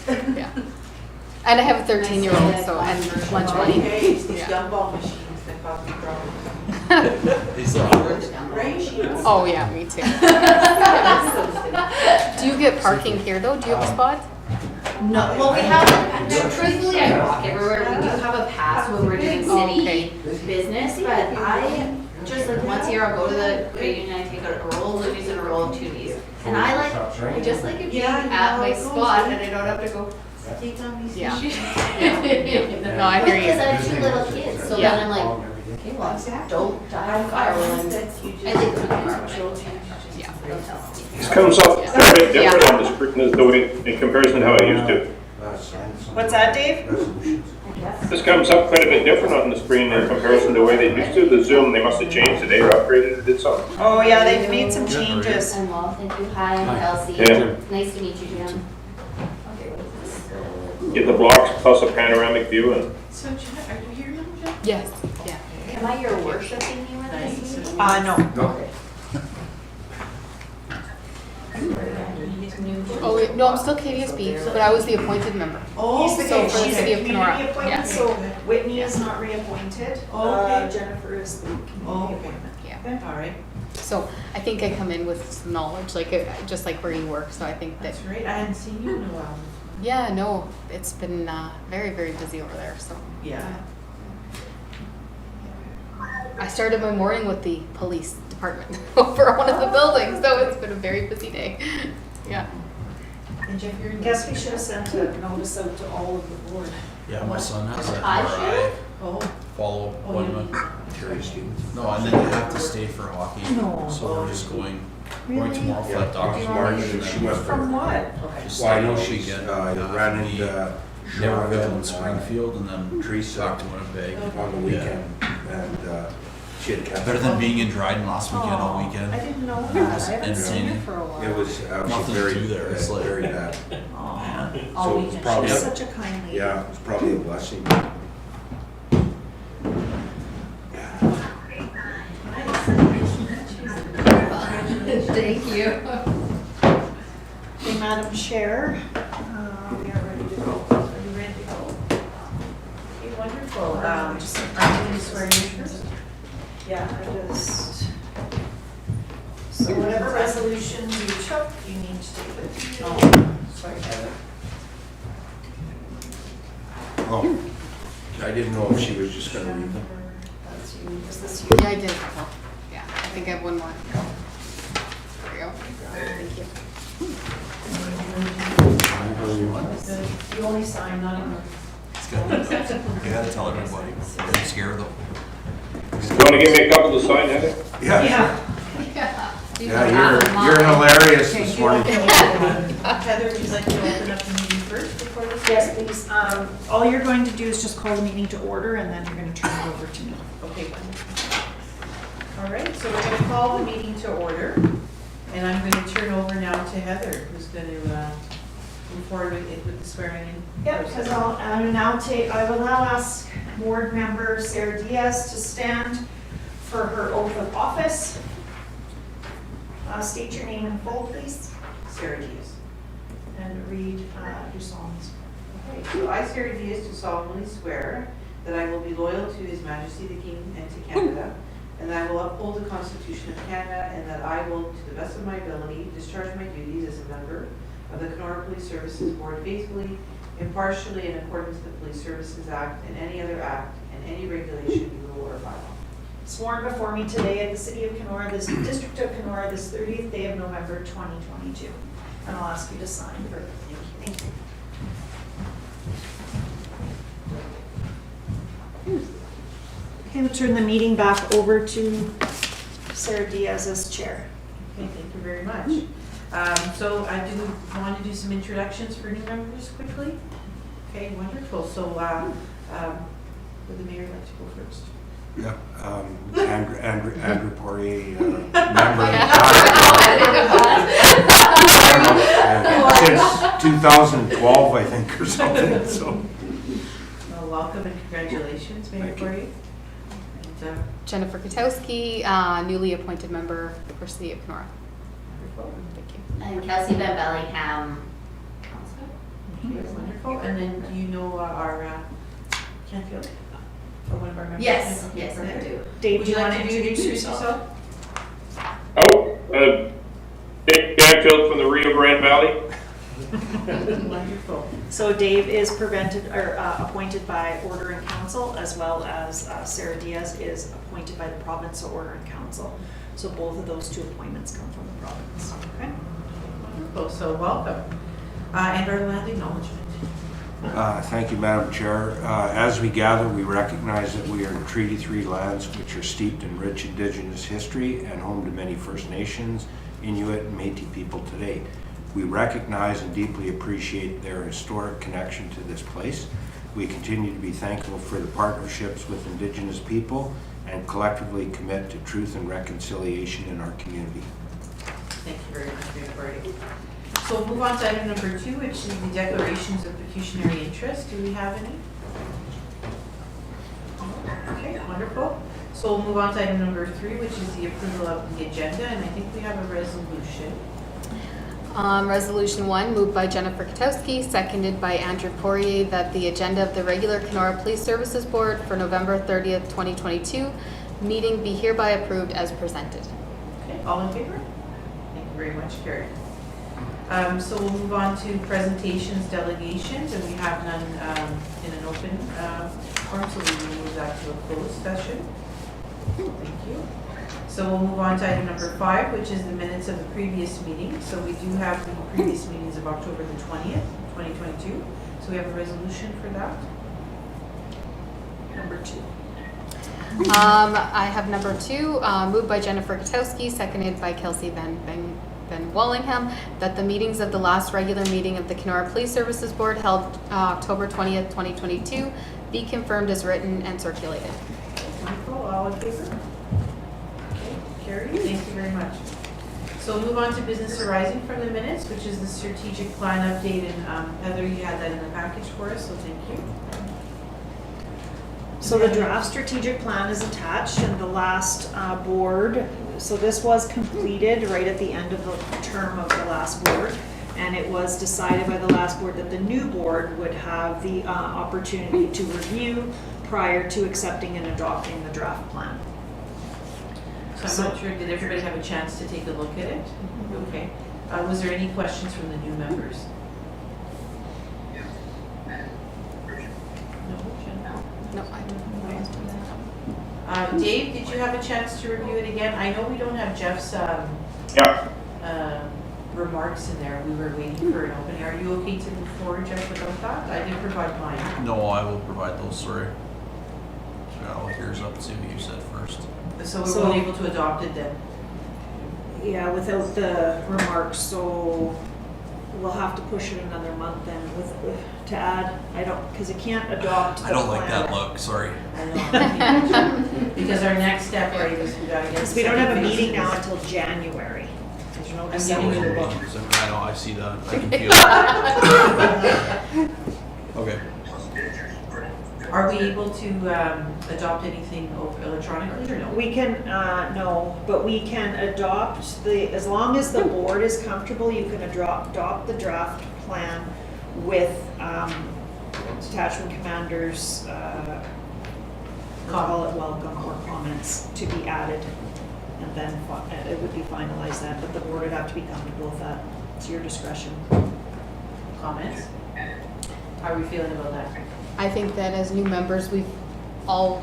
Yeah. And I have a 13-year-old, so, and lunch money. Okay, it's these Yeah. gumball machines that cause me problems. Is that yours? Right? Oh, yeah, me too. Do you get parking here, though? Do you have a spot? No, well, we have, truthfully, I walk everywhere. We do have a pass when we're doing Okay. city business, but I just like once a year I'll go to the credit union, I take out a roll of Ludies and a roll of Toonies. And I just like it being at my spot and I don't have to go. Take on these Yeah. machines. No, I hear Because I you. have 2 little kids, so Yeah. then I'm like, okay, well, don't die on fire when I'm. That's you just. I think I'm far away. Yeah. This comes up a bit different on the screen as though in comparison to how it used to. What's that, Dave? This comes up quite a bit different on the screen in comparison to the way they used to. The Zoom, they must have changed it or upgraded or did something. Oh, yeah, they've made some changes. I'm well, thank you. Hi, I'm Kelsey. Yeah. Nice to meet you, Jim. Okay, what is this? Get the blocks plus a panoramic view and So Jen, are you here now, Jen? Yes, yeah. Am I your worshiping you at this meeting? No. Oh, wait, no, I'm still KDSB, but I was the appointed member. Oh, He's the So for the she's city the of community Kenora, appointment, yeah. so Whitney is not reappointed. Okay. Jennifer is the Oh, community okay. appointment. Yeah. All right, So I think I come in with some knowledge, like, just like where you work, so I think that, that's right. I hadn't seen you in a while. yeah, no, it's been very, very busy over there, so. Yeah. I started my morning with the police department over one of the buildings, so it's been a very busy day. Yeah. And Jeff, you're in. Guess we should have sent a notice out to all of the board. Yeah, my son has an I MRI Oh, follow oh, you appointment. need. No, and then you have to stay for hockey. No. So we're just going Really? tomorrow for that doctor's March, appointment. and she then went From what? Okay. just Well, I stay know all she's weekend. ran We- into Neverville and Sean Springfield and then Teresa back to Winnipeg. on the weekend, and she had kept. Better than being in Dryden last weekend all I weekend. didn't know It that. was I haven't seen insane. her for a while. It was Nothing to very, do there. It's like- very bad. Aw. All So weekend. it's probably, She's such a kind lady. yeah, it's probably a blessing. Thank you. Okay, Madam Chair, we are ready to go. Are you ready to go? Okay, wonderful. Just- I'm going to swear you first. Yeah, I just, so whatever resolution you took, you need to take with you. Oh, sorry, Heather. Oh, I didn't know if she was just gonna read them. That's you, is this you? Yeah, I did a couple. Yeah, I think I have one more. There we go. Thank you. You only sign, not in It's good. You gotta tell everybody. Don't scare them. you want to give me a couple to sign, Heather? Yeah. Yeah, you're hilarious this morning. Heather, would you like to open up the meeting first before this? Yes, please. All you're going to do is just call the meeting to order, and then you're going to turn it over to me. Okay. All right, so we're going to call the meeting to order, and I'm going to turn over now to Heather, who's going to move forward with the swearing in. Yep, because I will now ask board member Sarah Diaz to stand for her oath of office. State your name in full, please, Sarah Diaz. and read your solemnly swear. Okay, so I, Sarah Diaz, do solemnly swear that I will be loyal to His Majesty the King and to Canada, and that I will uphold the Constitution of Canada, and that I will, to the best of my ability, discharge my duties as a member of the Kenora Police Services Board faithfully, impartially, in accordance with the Police Services Act and any other act and any regulation, rule, or bylaw. Sworn before me today at the City of Kenora, this District of Kenora, this 30th day of November 2022. And I'll ask you to sign for. Thank you. Okay, we'll turn the meeting back over to Sarah Diaz as chair. Okay, thank you very much. So I do want to do some introductions for new members quickly. Okay, wonderful. So would the mayor like to go first? Yeah, Andrew Poirier, member. Since 2012, I think, or something, so. Well, welcome and congratulations, Mayor Corey. And Jennifer Katowski, newly appointed member for City of Kenora. wonderful. Thank you. And Kelsey Van Bellingham, counselor. Okay, wonderful. And then do you know our Canfield? Or one of our members? Yes, Okay, yes, I perfect. do. Dave, Would do you you like want to to introduce yourself? Oh, Dave Canfield from the Rio Grande Valley. Wonderful. So Dave is appointed by Order and Council, as well as Sarah Diaz is appointed by the province, so Order and Council. So both of those two appointments come from the province. Okay. Wonderful, so welcome. And our land acknowledgement. Thank you, Madam Chair. As we gather, we recognize that we are in Treaty 3 lands which are steeped in rich Indigenous history and home to many First Nations, Inuit, and Métis people today. We recognize and deeply appreciate their historic connection to this place. We continue to be thankful for the partnerships with Indigenous people and collectively commit to truth and reconciliation in our community. Thank you very much, Mayor Corey. So we'll move on to item number 2, which is the declarations of pecuniary interest. Do we have any? Okay, wonderful. So we'll move on to item number 3, which is the approval of the agenda, and I think we have a resolution. Resolution 1, moved by Jennifer Katowski, seconded by Andrew Poirier, that the agenda of the regular Kenora Police Services Board for November 30th, 2022 meeting be hereby approved as presented. Okay, all in favor? Thank you very much, carried. So we'll move on to presentations, delegations, and we have none in an open forum, so we will move that to a closed session. Thank you. So we'll move on to item number 5, which is the minutes of the previous meeting. So we do have the previous meetings of October the 20th, 2022. So we have a resolution for that. Number 2. I have number 2, moved by Jennifer Katowski, seconded by Kelsey Van Wallingham, that the meetings of the last regular meeting of the Kenora Police Services Board held October 20th, 2022 be confirmed as written and circulated. Wonderful. All in favor? Okay, carried. Thank you very much. So we'll move on to business arising from the minutes, which is the strategic plan update. And Heather, you had that in the package for us, so thank you. So the draft strategic plan is attached, and the last board, so this was completed right at the end of the term of the last board, and it was decided by the last board that the new board would have the opportunity to review prior to accepting and adopting the draft plan. So I'm not sure, did everybody have a chance to take a look at it? Okay. Was there any questions from the new members? No, I don't. Dave, did you have a chance to review it again? I know we don't have Jeff's remarks in there. We were waiting for an opening. Are you okay to move forward, Jeff, without that? I did provide mine. No, I will provide those, sorry. So I'll look yours up and see what you said first. So we weren't able to adopt it then? Yeah, without the remarks, so we'll have to push it another month then to add, because it can't adopt the I don't like plan. that look, sorry. I know. Because our next step, right, is we gotta get. Because we don't have a meeting now until January. There's no I'm December giving you book. I know, I see that. I can feel it. Okay. Are we able to adopt anything electronically or no? We can, no, but we can adopt as long as the board is comfortable, you can adopt the draft plan with detachment commanders, call it welcome or comments to be added. And then it would be finalized then, but the board would have to be comfortable with that. It's your discretion. Comments? How are we feeling about that? I think that as new members, we've all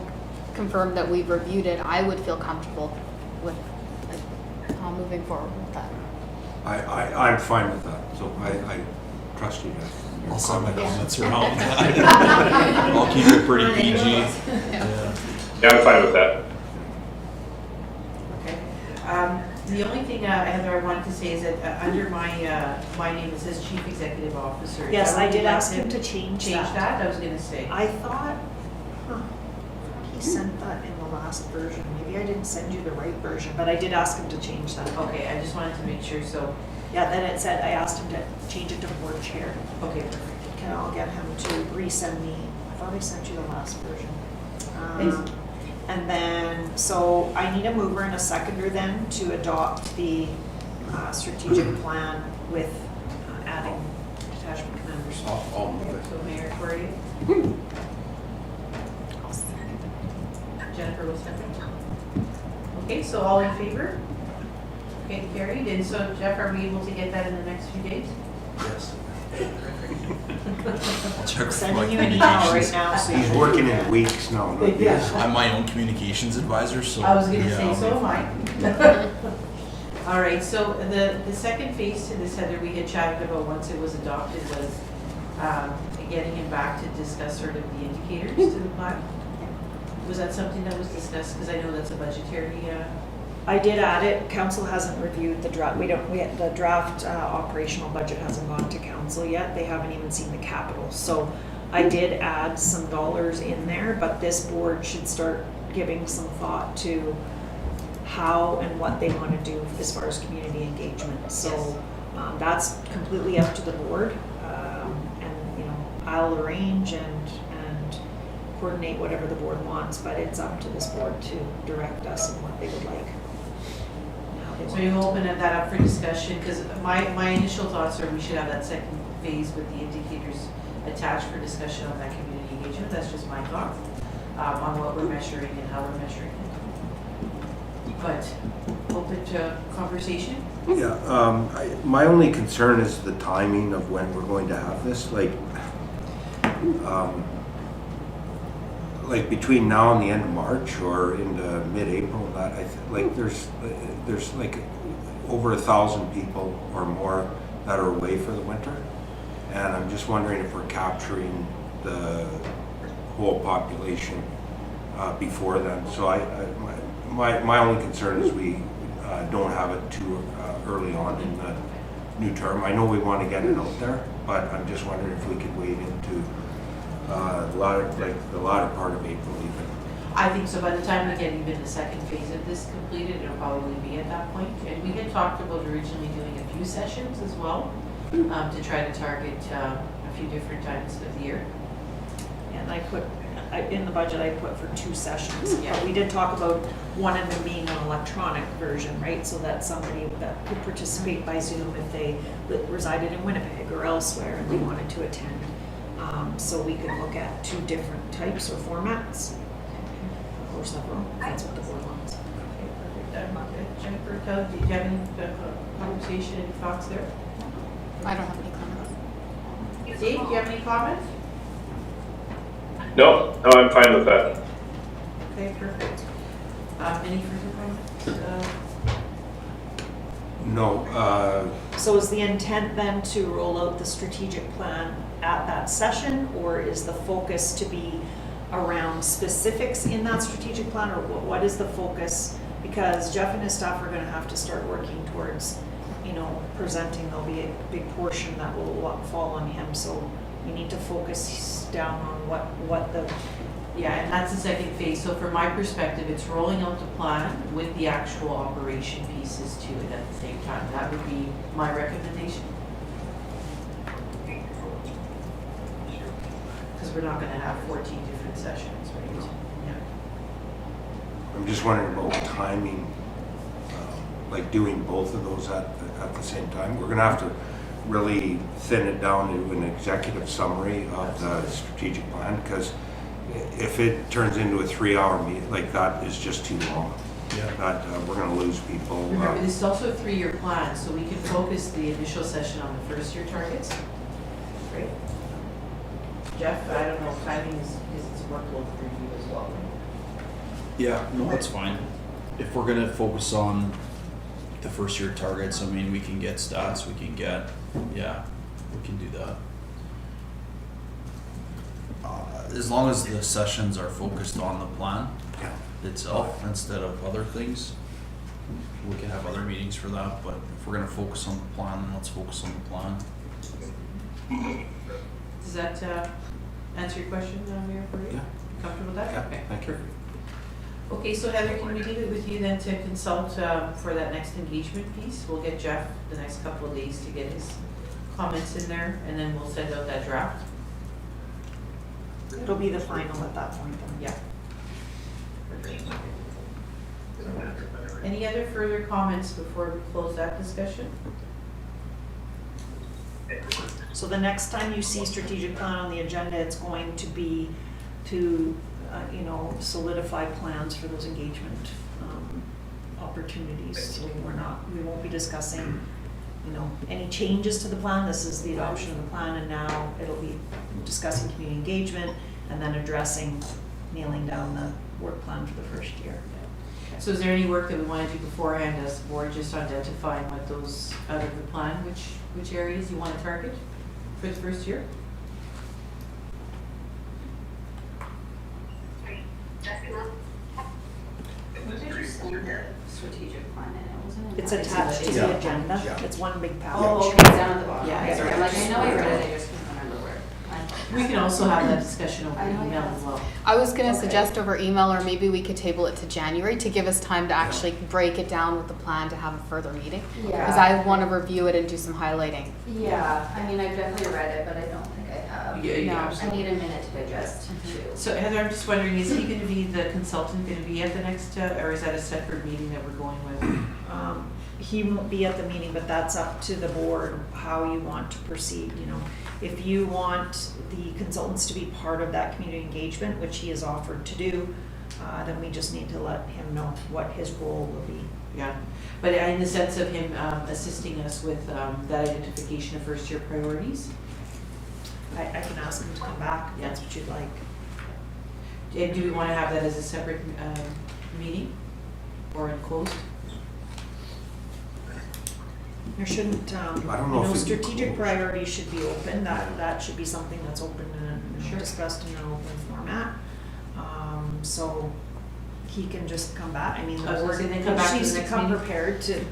confirmed that we've reviewed it. I would feel comfortable with moving forward with that. I'm fine with that, so I trust you guys. I'll send my comments around. I'll keep it pretty PG. Yeah. Yeah, I'm fine with that. Okay. The only thing, Heather, I wanted to say is that under my name, it says Chief Executive Officer. Is Yes, that what I did you'd like ask him to change that. I was gonna say. I thought he sent that in the last version. Maybe I didn't send you the right version, but I did ask him to change that. Okay, I just wanted to make sure, so, Yeah, then it said, I asked him to change it to board chair. okay, perfect. Can I'll get him to resend me, I thought I sent you the last version. Thanks. And then, so I need a mover and a seconder then to adopt the strategic plan with adding detachment commanders. I'll move it. So Mayor Corey, Jennifer will second. Okay, so all in favor? Okay, carried. And so Jeff, are we able to get that in the next few days? Yes. I'll check with my Sending you an email right communications. now. So He's you working can- in weeks now, not days. Yeah. I'm my own communications advisor, so. I was gonna yeah, say, I'll so be am fine. I. All right, so the second phase to this, Heather, we had chatted about once it was adopted was getting him back to discuss sort of the indicators to the plan. Was that something that was discussed? Because I know that's a budgetary, I did add it. Council hasn't reviewed the draft. The draft operational budget hasn't gone to council yet. They haven't even seen the capital. So I did add some dollars in there, but this board should start giving some thought to how and what they want to do as far as community engagement. So that's completely up to the board. And, you know, I'll arrange and coordinate whatever the board wants, but it's up to this board to direct us in what they would like. and how they so want you it. open that up for discussion? Because my initial thoughts are we should have that second phase with the indicators attached for discussion on that community engagement. That's just my thought on what we're measuring and how we're measuring it. But open to conversation. Yeah, my only concern is the timing of when we're going to have this, like between now and the end of March or into mid-April, that there's like over 1,000 people or more that are away for the winter. And I'm just wondering if we're capturing the whole population before then. So my only concern is we don't have it too early on in the new term. I know we want to get it out there, but I'm just wondering if we could wait into the latter part of April even. I think so. By the time we get even the second phase of this completed, it'll probably be at that point. And we had talked about originally doing a few sessions as well to try to target a few different times of the year. And in the budget, I put for 2 sessions. Yeah. But we did talk about one of them being an electronic version, right? So that somebody that could participate by Zoom if they resided in Winnipeg or elsewhere and they wanted to attend. So we could look at 2 different types or formats, or several. That's what the board wants. Okay, perfect. Jennifer, do you have any conversation, any thoughts there? I don't have any comments. Dave, do you have any comments? No, I'm fine with that. Okay, perfect. Any further comments? No, So is the intent then to roll out the strategic plan at that session, or is the focus to be around specifics in that strategic plan, or what is the focus? Because Jeff and his staff are gonna have to start working towards, you know, presenting. There'll be a big portion that will fall on him, so we need to focus down on what the, Yeah, and that's the second phase. So from my perspective, it's rolling out the plan with the actual operation pieces to it at the same time. That would be my recommendation. Because we're not gonna have 14 different sessions, right? Yeah. I'm just wondering about timing, like doing both of those at the same time. We're gonna have to really thin it down to an executive summary of the strategic plan, because if it turns into a 3-hour meeting, like that is just too long. Yeah. That, we're gonna lose people. Remember, this is also a 3-year plan, so we can focus the initial session on the first year targets. Right? Jeff, I don't know if timing is, because it's workload for you as well. Yeah, no, that's fine. If we're gonna focus on the first year targets, I mean, we can get stats, we can get, yeah, we can do that. As long as the sessions are focused on the plan Yeah. itself instead of other things, we can have other meetings for that, but if we're gonna focus on the plan, then let's focus on the plan. Does that answer your question, Mayor Correa? Yeah. Comfortable with that? Yeah, Okay. thank you. Okay, so Heather, can we leave it with you then to consult for that next engagement piece? We'll get Jeff the next couple of days to get his comments in there, and then we'll send out that draft. it'll be the final at that point then. Yeah. Any other further comments before we close that discussion? So the next time you see strategic plan on the agenda, it's going to be to, solidify plans for those engagement opportunities. So we won't be discussing, any changes to the plan. This is the adoption of the plan, and now it'll be discussing community engagement and then addressing, nailing down the work plan for the first year. So is there any work that we want to do beforehand as the board, just identifying what those, out of the plan, which areas you want to target for the first year? What did you send the strategic plan in? It wasn't in It's that. attached to Yeah. the agenda. Yeah. It's one big package. Oh, okay, it's down at the bottom. Yeah, Okay, it's sorry. I'm like, I know I read it, I just couldn't remember where. We can also have that discussion over I know, email yeah. as well. I was gonna Okay. suggest over email, or maybe we could table it to January to give us time to actually break it down with the plan to have a further meeting. Because I wanna review it and do some highlighting. Yeah, I mean, I've definitely read it, but I don't think I have. Yeah, No. I absolutely. need a minute to digest too. So Heather, I'm just wondering, is he going to be, the consultant going to be at the next, or is that a separate meeting that we're going with? He won't be at the meeting, but that's up to the board how you want to proceed, If you want the consultants to be part of that community engagement, which he has offered to do, then we just need to let him know what his role will be. Yeah, but in the sense of him assisting us with that identification of first year priorities? I can ask him to come back if that's what you'd like. And do we want to have that as a separate meeting or in closed? There shouldn't, I don't know if it'd be strategic closed. priorities should be open, that should be something that's open and Sure. discussed in an open format. So he can just come back, I mean, the I was gonna board say, then come back to the needs to next come meeting. prepared to,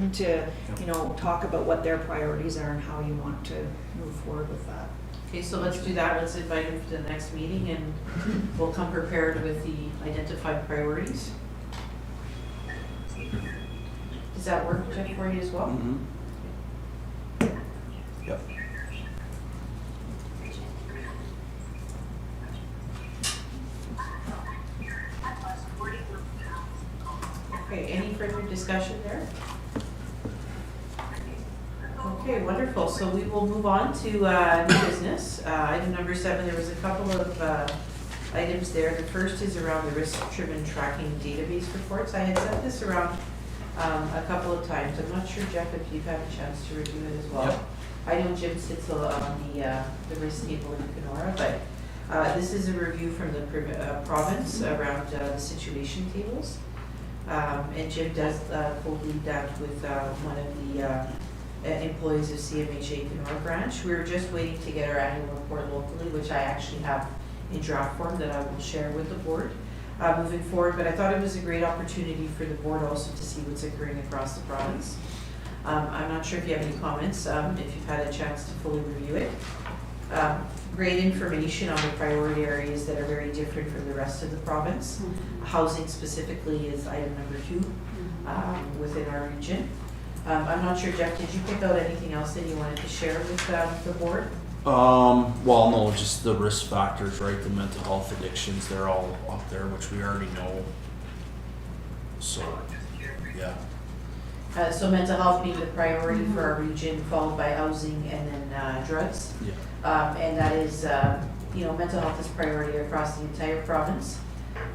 talk about what their priorities are and how you want to move forward with that. Okay, so let's do that. Let's invite him to the next meeting and we'll come prepared with the identified priorities. Does that work, Jeff, for you as well? Mm-hmm. Yep. Okay, any further discussion there? Okay, wonderful. So we will move on to new business. Item number 7, there was a couple of items there. The first is around the risk-driven tracking database reports. I had sent this around a couple of times. I'm not sure, Jeff, if you've had a chance to review it as well. Yep. I know Jim sits on the risk table in Kenora, but this is a review from the province around the situation tables. And Jim does co-lead that with one of the employees of CMHA Kenora branch. We were just waiting to get our annual report locally, which I actually have in draft form that I will share with the board moving forward. But I thought it was a great opportunity for the board also to see what's occurring across the province. I'm not sure if you have any comments, if you've had a chance to fully review it. Great information on the priority areas that are very different from the rest of the province. Housing specifically is item number 2 within our region. I'm not sure, Jeff, did you pick out anything else that you wanted to share with the board? Well, no, just the risk factors, right? The mental health addictions, they're all up there, which we already know. So, yeah. So mental health being the priority for our region, followed by housing and then drugs. Yeah. And that is, mental health is priority across the entire province.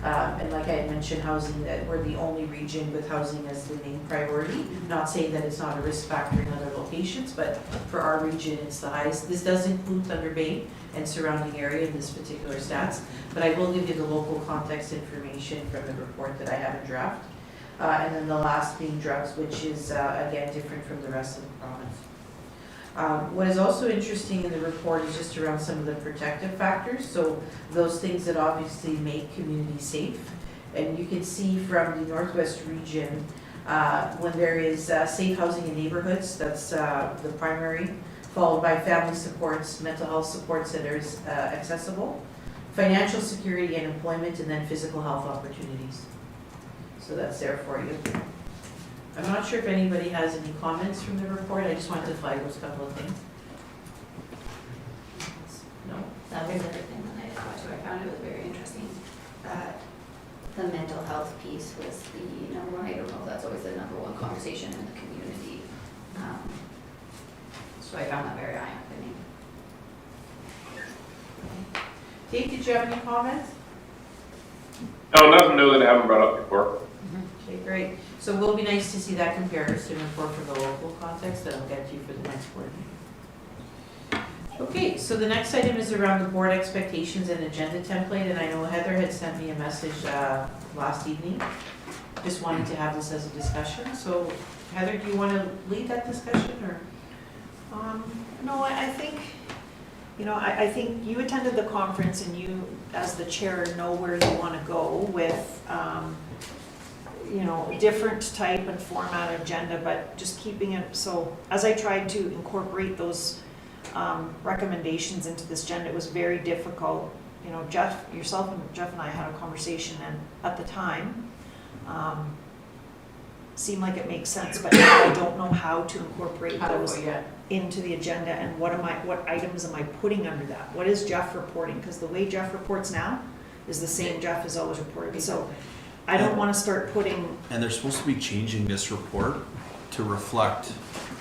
And like I had mentioned, housing, that we're the only region with housing as the main priority. Not saying that it's not a risk factor in other locations, but for our region, it's the highest. This does include Thunder Bay and surrounding area in this particular stats, but I will give you the local context information from the report that I have in draft. And then the last being drugs, which is, again, different from the rest of the province. What is also interesting in the report is just around some of the protective factors, so those things that obviously make communities safe. And you can see from the Northwest region, when there is safe housing in neighborhoods, that's the primary, followed by family supports, mental health support centers accessible, financial security and employment, and then physical health opportunities. So that's there for you. I'm not sure if anybody has any comments from the report. I just wanted to flag those couple of things. No? That was everything that I thought too. I found it was very interesting that the mental health piece was the number one. I don't know if that's always the number one conversation in the community. So I found that very eye-opening. Dave, did you have any comments? No, nothing new that I haven't brought up before. Okay, great. So it will be nice to see that comparison report for the local context that I'll get to you for the next board meeting. Okay, so the next item is around the board expectations and agenda template, and I know Heather had sent me a message last evening. Just wanted to have this as a discussion. So Heather, do you want to lead that discussion or? No, I think, you know, I think you attended the conference and you, as the chair, know where you want to go with, you know, different type and format agenda, but just keeping it, so as I tried to incorporate those recommendations into this agenda, it was very difficult. You know, Jeff and I had a conversation, and at the time, seemed like it makes sense, but now I don't know how to incorporate those into the agenda, and what items am I putting under that? What is Jeff reporting? Because the way Jeff reports now is the same Jeff has always reported. So I don't want to start putting And they're supposed to be changing this report to reflect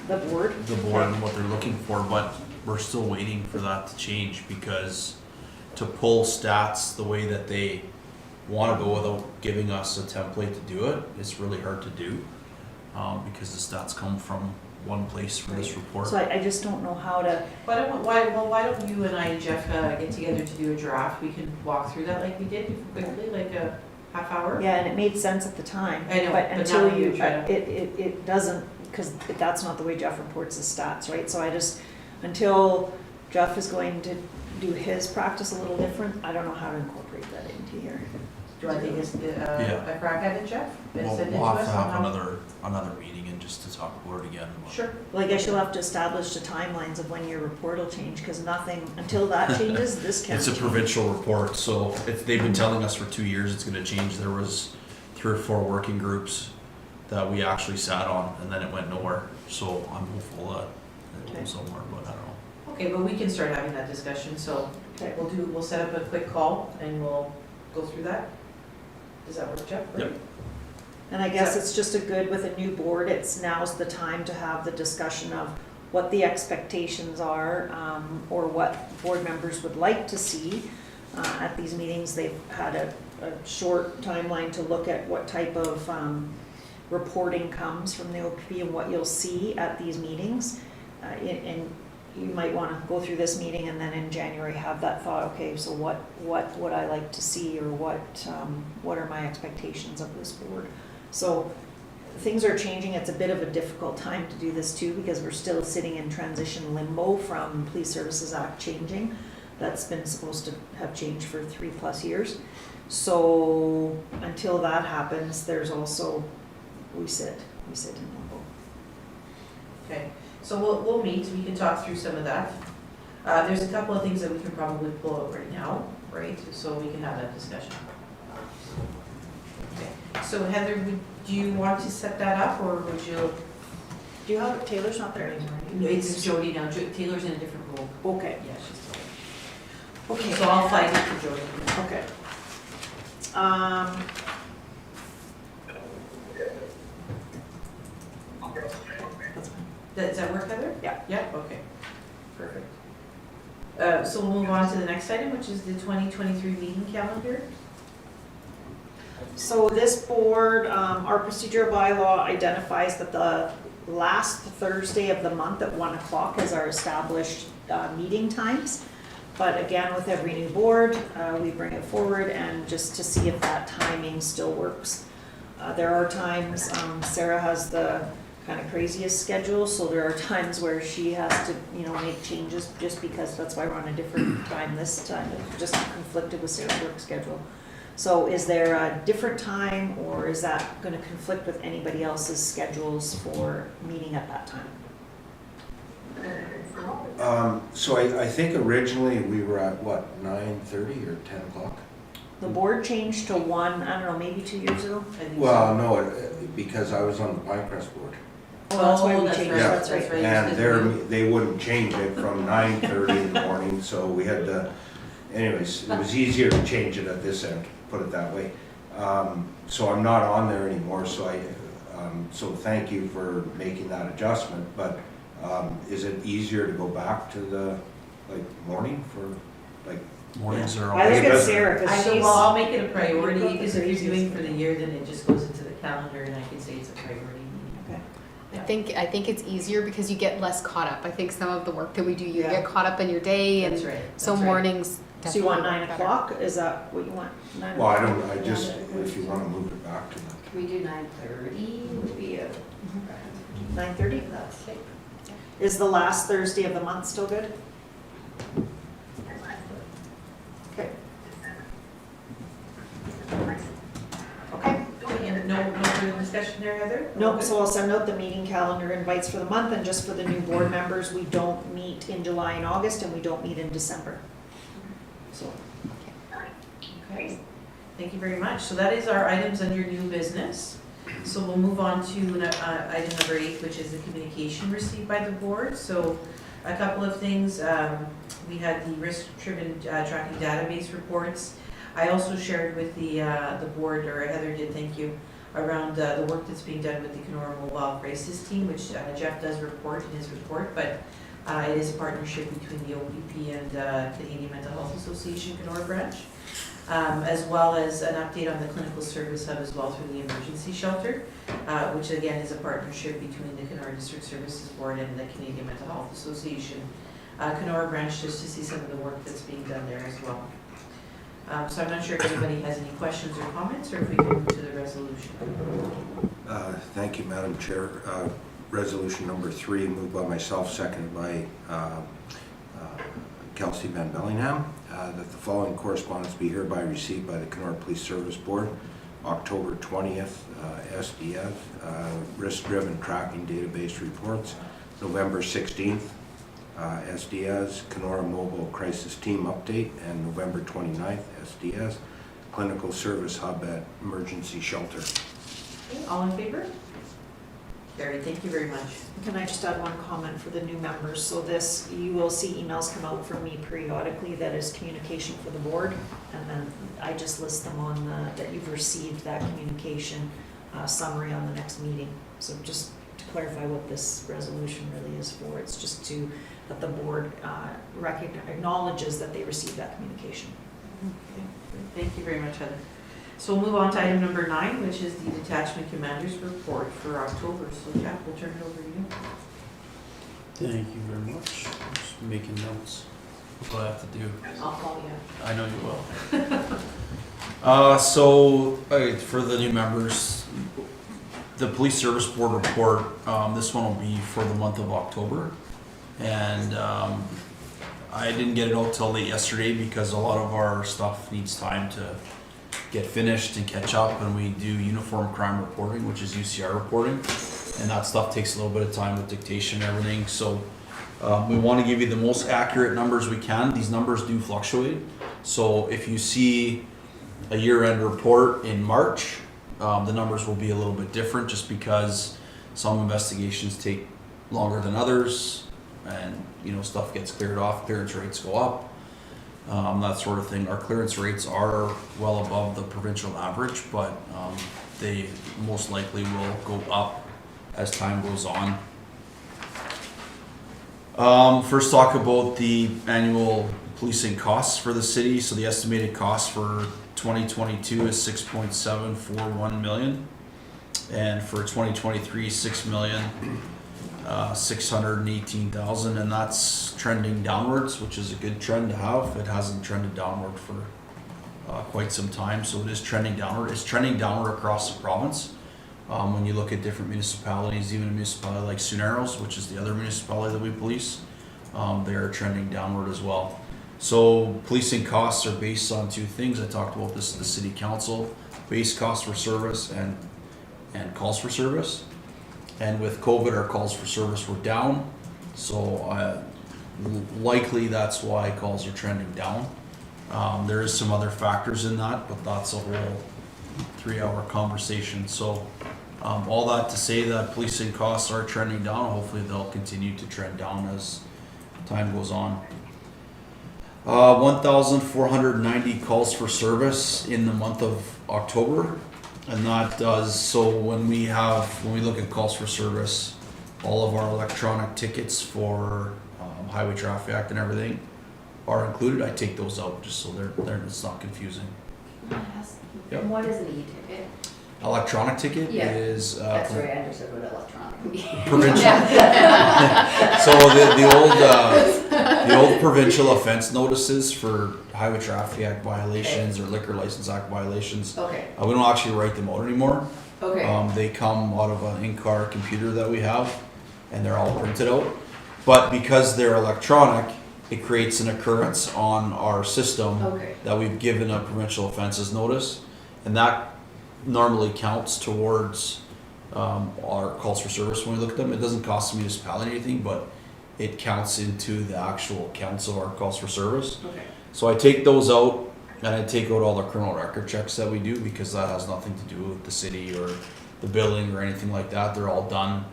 the board. and what they're looking for, but we're still waiting for that to change, because to pull stats the way that they want to go without giving us a template to do it, it's really hard to do, because the stats come from one place for this report. So I just don't know how to. Why don't you and I, Jeff, get together to do a draft? We can walk through that like we did quickly, like a half hour. Yeah, and it made sense at the time. I know, But but until now you, we try to- it doesn't, because that's not the way Jeff reports his stats, right? So I just, until Jeff is going to do his practice a little different, I don't know how to incorporate that into here. Do you want to take a crack at it, Jeff? And We'll send it to have us to have on how- another meeting and just to talk about it again. Sure. Well, I guess you'll have to establish the timelines of when your report will change, because nothing, until that changes, this can't It's a change. provincial report, so if they've been telling us for 2 years it's gonna change. There was 3 or 4 working groups that we actually sat on, and then it went nowhere. So I'm hopeful that it Okay. goes somewhere, but I don't know. Okay, but we can start having that discussion, so Okay. we'll set up a quick call and we'll go through that. Does that work, Jeff? Yep. And I guess it's just a good, with a new board, now's the time to have the discussion of what the expectations are, or what board members would like to see at these meetings. They've had a short timeline to look at what type of reporting comes from the OPP and what you'll see at these meetings. And you might want to go through this meeting and then in January have that thought, okay, so what would I like to see, or what are my expectations of this board? So things are changing. It's a bit of a difficult time to do this too, because we're still sitting in transition limbo from Police Services Act changing. That's been supposed to have changed for 3+ years. So until that happens, there's also, we sit in limbo. Okay, so we'll meet, we can talk through some of that. There's a couple of things that we can probably pull out right now, right, so we can have that discussion. Okay, so Heather, do you want to set that up, or would you? Do you have, Taylor's not there anymore? It's Jody now, Taylor's in a different role. Okay, Yeah, she's still okay. there. So I'll flag it for Jody. Okay. That's fine. Does that work, Heather? Yeah. Yeah, okay, perfect. So we'll move on to the next item, which is the 2023 meeting calendar. So this board, our procedural bylaw identifies that the last Thursday of the month at 1 o'clock is our established meeting times. But again, with every new board, we bring it forward and just to see if that timing still works. There are times, Sarah has the kind of craziest schedule, so there are times where she has to, make changes just because that's why we're on a different time this time. It just conflicted with Sarah's work schedule. So is there a different time, or is that going to conflict with anybody else's schedules for meeting at that time? So I think originally we were at what, 9:30 or 10 o'clock? The board changed to 1, I don't know, maybe 2 years ago? I think Well, so. no, because I was on the Pinecrest board. Oh, that's why we that's changed, right, Yeah. that's right. And they wouldn't change it from 9:30 in the morning, so we had to, anyways, it was easier to change it at this end, put it that way. So I'm not on there anymore, so so thank you for making that adjustment, but is it easier to go back to the, morning for, Mornings are I always look at better. Sarah, because I go, she's. well, I'll make it a priority, You've got the because if craziest you're doing for the thing. year, then it just goes into the calendar and I can say it's a priority meeting. Okay. I think it's easier because you get less caught up. I think some of the work that we do, you Yeah. get caught up in your day, and That's right. so that's right. mornings. So you want definitely 9 better. o'clock? Is that what you want? 9 Well, I o'clock? don't, I just, if you want to move it back to the, Can we do 9:30 would be a. 9:30? That's it. Is the last Thursday of the month still good? Okay. Okay. And no further discussion there, Heather? No, so I'll send out the meeting calendar invites for the month, and just for the new board members, we don't meet in July and August, and we don't meet in December. So, Okay, thank you very much. So that is our items under new business. So we'll move on to item number 8, which is the communication received by the board. So a couple of things, we had the risk-driven tracking database reports. I also shared with the board, or Heather did, thank you, around the work that's being done with the Kenora Mobile Crisis Team, which Jeff does report in his report, but it is a partnership between the OPP and Canadian Mental Health Association Kenora branch, as well as an update on the clinical service hub as well through the emergency shelter, which again is a partnership between the Kenora District Services Board and the Canadian Mental Health Association Kenora branch, just to see some of the work that's being done there as well. So I'm not sure if anybody has any questions or comments, or if we can move to the resolution. thank you, Madam Chair. Resolution number 3, moved by myself, seconded by Kelsey Van Bellingham, that the following correspondence be hereby received by the Kenora Police Service Board. October 20th, SDS, risk-driven tracking database reports. November 16th, SDS, Kenora Mobile Crisis Team update. And November 29th, SDS, Clinical Service Hub at Emergency Shelter. Okay, all in favor? Carried, thank you very much. can I just add one comment for the new members? So this, you will see emails come out from me periodically that is communication for the board, and then I just list them on that you've received that communication summary on the next meeting. So just to clarify what this resolution really is for, it's just to, that the board acknowledges that they received that communication. Okay, thank you very much, Heather. So we'll move on to item number 9, which is the Detachment Commander's Report for October. So Jeff, we'll turn it over to you. Thank you very much. Just making notes. That's what I have to do. I'll call you. I know you will. So for the new members, the Police Service Board report, this one will be for the month of October. And I didn't get it out till late yesterday because a lot of our stuff needs time to get finished and catch up, and we do uniform crime reporting, which is UCR reporting, and that stuff takes a little bit of time with dictation and everything. So we want to give you the most accurate numbers we can. These numbers do fluctuate, so if you see a year-end report in March, the numbers will be a little bit different just because some investigations take longer than others, and stuff gets cleared off, clearance rates go up, that sort of thing. Our clearance rates are well above the provincial average, but they most likely will go up as time goes on. First, talk about the annual policing costs for the city. So the estimated cost for 2022 is 6.741 million, and for 2023 6,618,000, and that's trending downwards, which is a good trend to have. It hasn't trended downward for quite some time, so it is trending downward. It's trending downward across the province. When you look at different municipalities, even a municipality like Suneros, which is the other municipality that we police, they are trending downward as well. So policing costs are based on 2 things. I talked about this at the city council: base cost for service and calls for service. And with COVID, our calls for service were down, so likely that's why calls are trending down. There is some other factors in that, but that's a whole 3-hour conversation. So all that to say that policing costs are trending down. Hopefully they'll continue to trend down as time goes on. 1,490 calls for service in the month of October. And that does, so when we look at calls for service, all of our electronic tickets for Highway Traffic Act and everything are included, I take those out just so it's not confusing. Yep. And what is an e-ticket? Electronic ticket Yeah. is That's right, I understood what electronic means. provincial. So the old provincial offense notices for Highway Traffic Act violations or Liquor License Act violations, Okay, we don't actually write them out anymore. okay. They come out of an in-car computer that we have, and they're all printed out. But because they're electronic, it creates an occurrence on our system Okay. that we've given a provincial offenses notice, and that normally counts towards our calls for service when we look at them. It doesn't cost the municipality anything, but it counts into the actual counts of our calls for service. Okay. So I take those out, and I take out all the criminal record checks that we do, because that has nothing to do with the city or the billing or anything like that. They're all done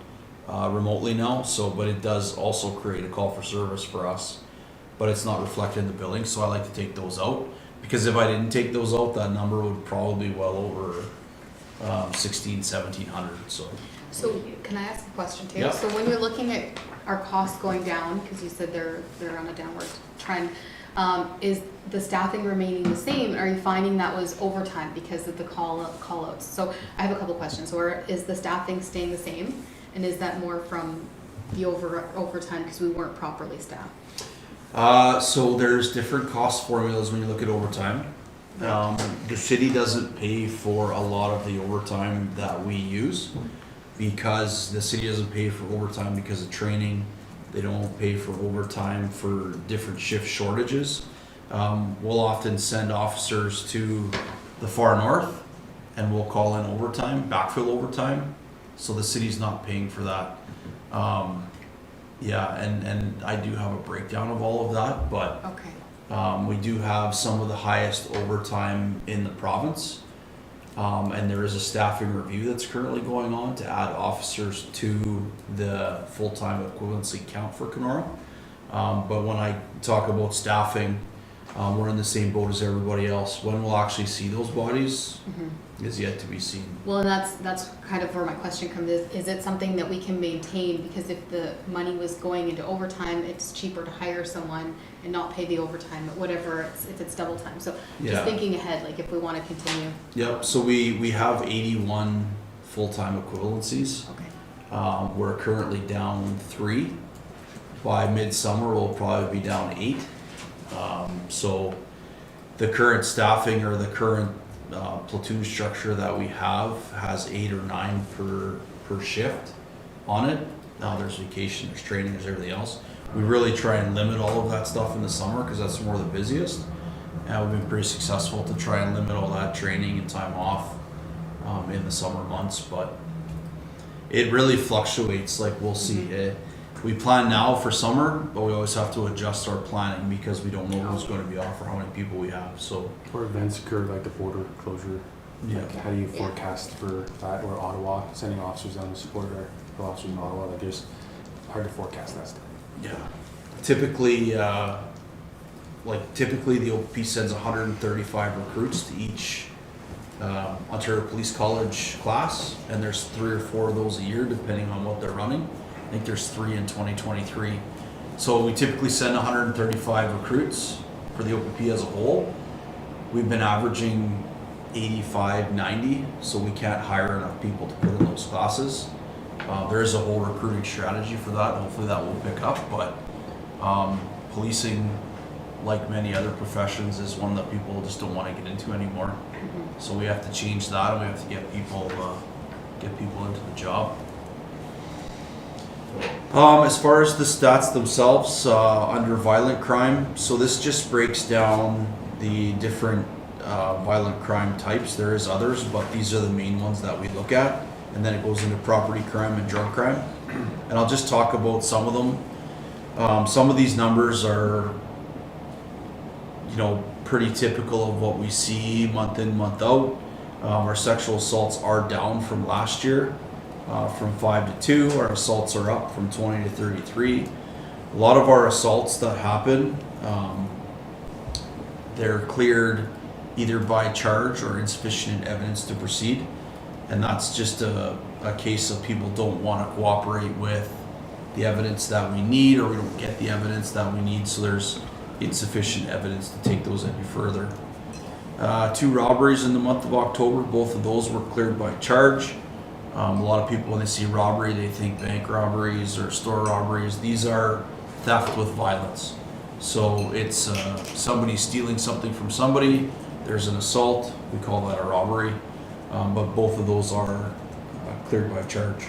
remotely now. So, but it does also create a call for service for us, but it's not reflected in the billing. So I like to take those out, because if I didn't take those out, that number would probably be well over 1,700. So can I ask a question too? Yeah. So when you're looking at our costs going down, because you said they're on a downward trend, is the staffing remaining the same? Are you finding that was overtime because of the call outs? So I have a couple questions. Or is the staffing staying the same? And is that more from the overtime because we weren't properly staffed? So there's different cost formulas when you look at overtime. The city doesn't pay for a lot of the overtime that we use, because the city doesn't pay for overtime because of training. They don't pay for overtime for different shift shortages. We'll often send officers to the far north, and we'll call in overtime, backfill overtime, so the city's not paying for that. Yeah, and I do have a breakdown of all of that, but Okay. we do have some of the highest overtime in the province. And there is a staffing review that's currently going on to add officers to the full-time equivalency count for Kenora. But when I talk about staffing, we're in the same boat as everybody else. When we'll actually see those bodies is yet to be seen. Well, and that's kind of where my question comes is it something that we can maintain? Because if the money was going into overtime, it's cheaper to hire someone and not pay the overtime, whatever, if it's double time. So Yeah. just thinking ahead, like if we want to continue. Yep, so we have 81 full-time equivalencies. Okay. We're currently down 3. By midsummer, we'll probably be down 8. So the current staffing or the current platoon structure that we have has 8 or 9 per shift on it. Now there's vacation, there's training, there's everything else. We really try and limit all of that stuff in the summer because that's more the busiest. And we've been pretty successful to try and limit all that training and time off in the summer months, but it really fluctuates. Like we'll see. We plan now for summer, but we always have to adjust our planning because we don't know who's going to be off or how many people we have. So Or events occur like the border closure. yeah, Like how do you forecast for that, or Ottawa, sending officers down to support our officers in Ottawa? Like there's hard to forecast that stuff. yeah. Typically, typically the OPP sends 135 recruits to each Ontario Police College class, and there's 3 or 4 of those a year depending on what they're running. I think there's 3 in 2023. So we typically send 135 recruits for the OPP as a whole. We've been averaging 85, 90, so we can't hire enough people to put in those classes. There is a whole recruiting strategy for that. Hopefully that will pick up, but policing, like many other professions, is one that people just don't want to get into anymore. So we have to change that, and we have to get people into the job. As far as the stats themselves, under violent crime, so this just breaks down the different violent crime types. There is others, but these are the main ones that we look at. And then it goes into property crime and drug crime. And I'll just talk about some of them. Some of these numbers are, pretty typical of what we see month in, month out. Our sexual assaults are down from last year. From 5 to 2, our assaults are up from 20 to 33. A lot of our assaults that happen, they're cleared either by charge or insufficient evidence to proceed. And that's just a case of people don't want to cooperate with the evidence that we need, or we don't get the evidence that we need. So there's insufficient evidence to take those any further. 2 robberies in the month of October, both of those were cleared by charge. A lot of people, when they see robbery, they think bank robberies or store robberies. These are theft with violence. So it's somebody stealing something from somebody, there's an assault, we call that a robbery, but both of those are cleared by charge.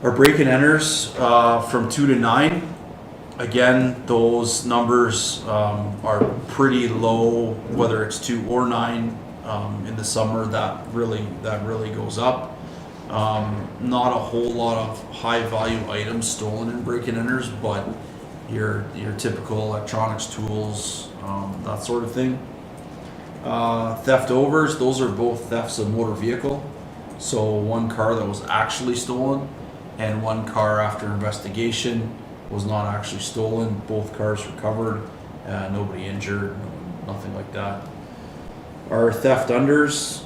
Our break and enters from 2 to 9, again, those numbers are pretty low, whether it's 2 or 9. In the summer, that really goes up. Not a whole lot of high value items stolen in break and enters, but your typical electronics, tools, that sort of thing. Theft overs, those are both thefts of motor vehicle. So 1 car that was actually stolen and 1 car after investigation was not actually stolen. Both cars recovered, nobody injured, nothing like that. Our theft unders,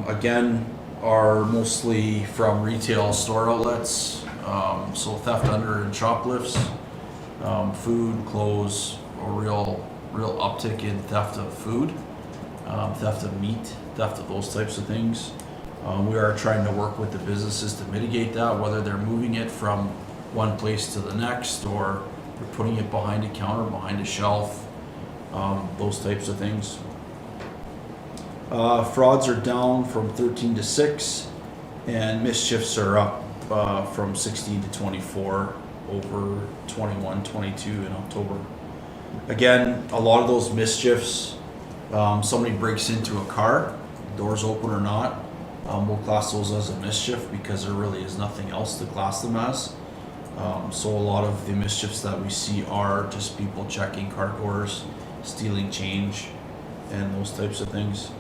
again, are mostly from retail store outlets. So theft under and shoplifts, food, clothes, a real uptick in theft of food, theft of meat, theft of those types of things. We are trying to work with the businesses to mitigate that, whether they're moving it from one place to the next or they're putting it behind a counter, behind a shelf, those types of things. Frauds are down from 13 to 6, and mischiefs are up from 16 to 24 over 21, 22 in October. Again, a lot of those mischiefs, somebody breaks into a car, doors open or not, we'll class those as a mischief because there really is nothing else to class them as. So a lot of the mischiefs that we see are just people checking car doors, stealing change, and those types of things.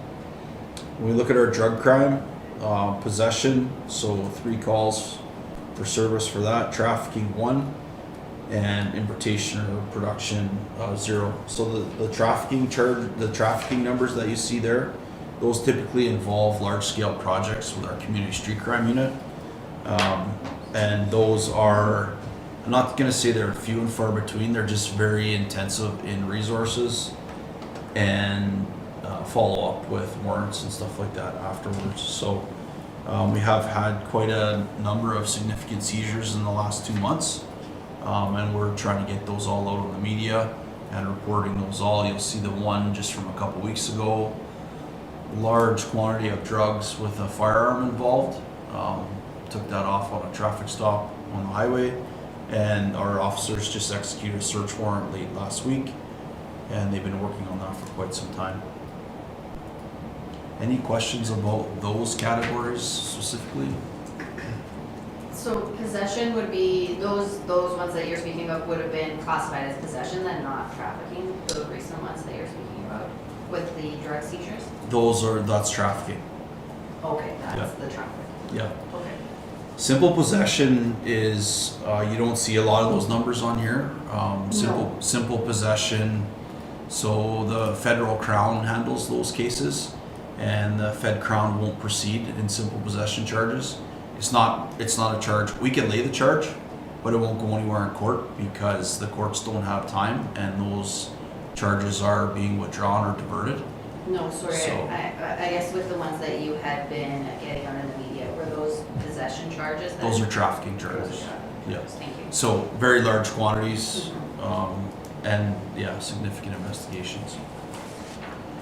When we look at our drug crime, possession, so 3 calls for service for that, trafficking 1, and importation or production 0. So the trafficking charge, the trafficking numbers that you see there, those typically involve large-scale projects with our community street crime unit, and those are, I'm not going to say they're few and far between. They're just very intensive in resources and follow up with warrants and stuff like that afterwards. So we have had quite a number of significant seizures in the last 2 months, and we're trying to get those all out on the media and reporting those all. You'll see the one just from a couple weeks ago, large quantity of drugs with a firearm involved. Took that off on a traffic stop on the highway, and our officers just executed a search warrant late last week, and they've been working on that for quite some time. Any questions about those categories specifically? So possession would be, those ones that you're speaking of would have been classified as possession, then not trafficking, the recent ones that you're speaking about with the drug seizures? That's trafficking. Okay, that's Yeah. the traffic. Yeah. Okay. Simple possession is, you don't see a lot of those numbers on here. Simple possession, so the federal crown handles those cases, and the Fed Crown won't proceed in simple possession charges. It's not a charge. We can lay the charge, but it won't go anywhere in court because the courts don't have time, and those charges are being withdrawn or diverted. No, sorry, So- I guess with the ones that you had been getting on in the media, were those possession charges? then? Those are trafficking Those are charges. trafficking Yeah. charges, thank you. So very large quantities, and yeah, significant investigations.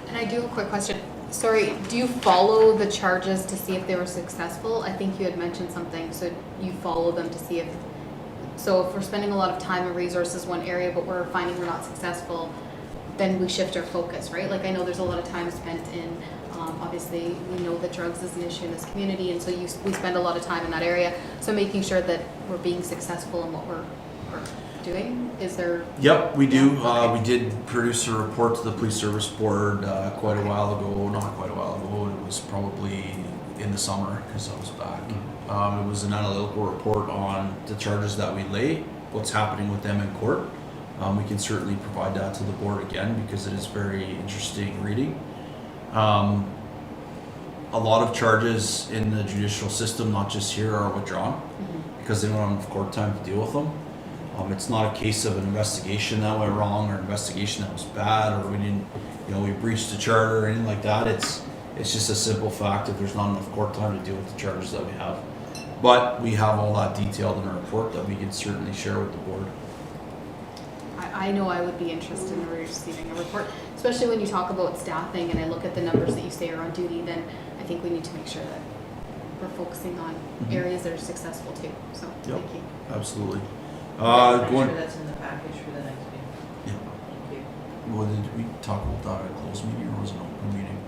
And I do have a quick question. Sorry, do you follow the charges to see if they were successful? I think you had mentioned something, so you follow them to see if, so if we're spending a lot of time and resources one area, but we're finding we're not successful, then we shift our focus, right? Like I know there's a lot of time spent in, obviously we know that drugs is an issue in this community, and so we spend a lot of time in that area. So making sure that we're being successful in what we're doing, is there? Yep, we do. Yeah, okay. We did produce a report to the police service board quite a while ago. Not quite a while ago. It was probably in the summer because I was back. It was an analytical report on the charges that we lay, what's happening with them in court. We can certainly provide that to the board again because it is very interesting reading. A lot of charges in the judicial system, not just here, are withdrawn because they don't have enough court time to deal with them. It's not a case of an investigation that went wrong or investigation that was bad or we didn't, we breached the charter or anything like that. It's just a simple fact that there's not enough court time to deal with the charges that we have. But we have all that detailed in our report that we can certainly share with the board. I know I would be interested in receiving a report, especially when you talk about staffing and I look at the numbers that you say are on duty, then I think we need to make sure that we're focusing on areas that are successful too. So, Yep. thank you. Absolutely. I'm Going, sure that's in the package for the next meeting. yeah. Thank you. Well, did we talk about that at a closed meeting or was it an open meeting?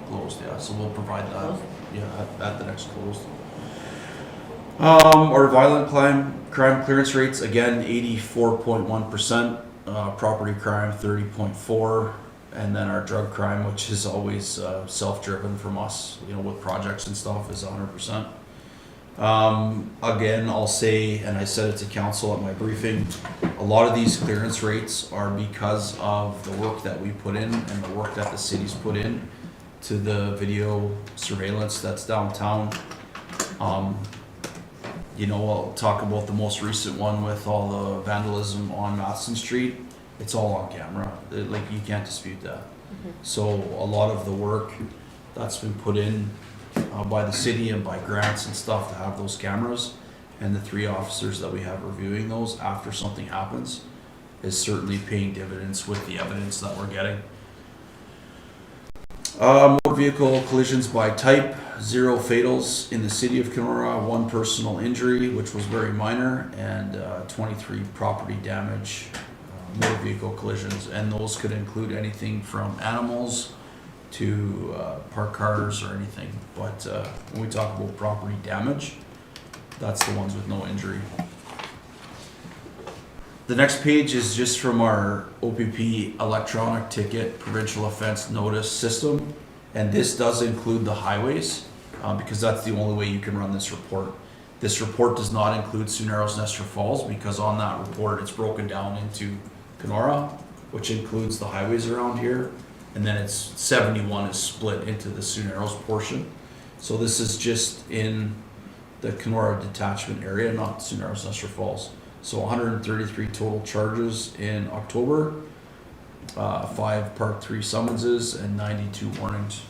Closed, yeah. So we'll provide that. Closed? Yeah, at the next closed. Our violent crime clearance rates, again, 84.1%, property crime 30.4%, and then our drug crime, which is always self-driven from us, with projects and stuff, is 100%. Again, I'll say, and I said it to council at my briefing, a lot of these clearance rates are because of the work that we put in and the work that the city's put in to the video surveillance that's downtown. I'll talk about the most recent one with all the vandalism on Matheson Street. It's all on camera. You can't dispute that. So a lot of the work that's been put in by the city and by grants and stuff to have those cameras and the 3 officers that we have reviewing those after something happens is certainly paying dividends with the evidence that we're getting. Motor vehicle collisions by type, 0 fatals in the city of Kenora, 1 personal injury, which was very minor, and 23 property damage motor vehicle collisions. And those could include anything from animals to parked cars or anything. But when we talk about property damage, that's the ones with no injury. The next page is just from our OPP electronic ticket provincial offense notice system. And this does include the highways because that's the only way you can run this report. This report does not include Sioux Narrows, Nestor Falls, because on that report it's broken down into Kenora, which includes the highways around here. And then it's 71 is split into the Sioux Narrows portion. So this is just in the Kenora detachment area, not Sioux Narrows, Nestor Falls. So 133 total charges in October, 5 Part 3 summonses, and 92 warnings.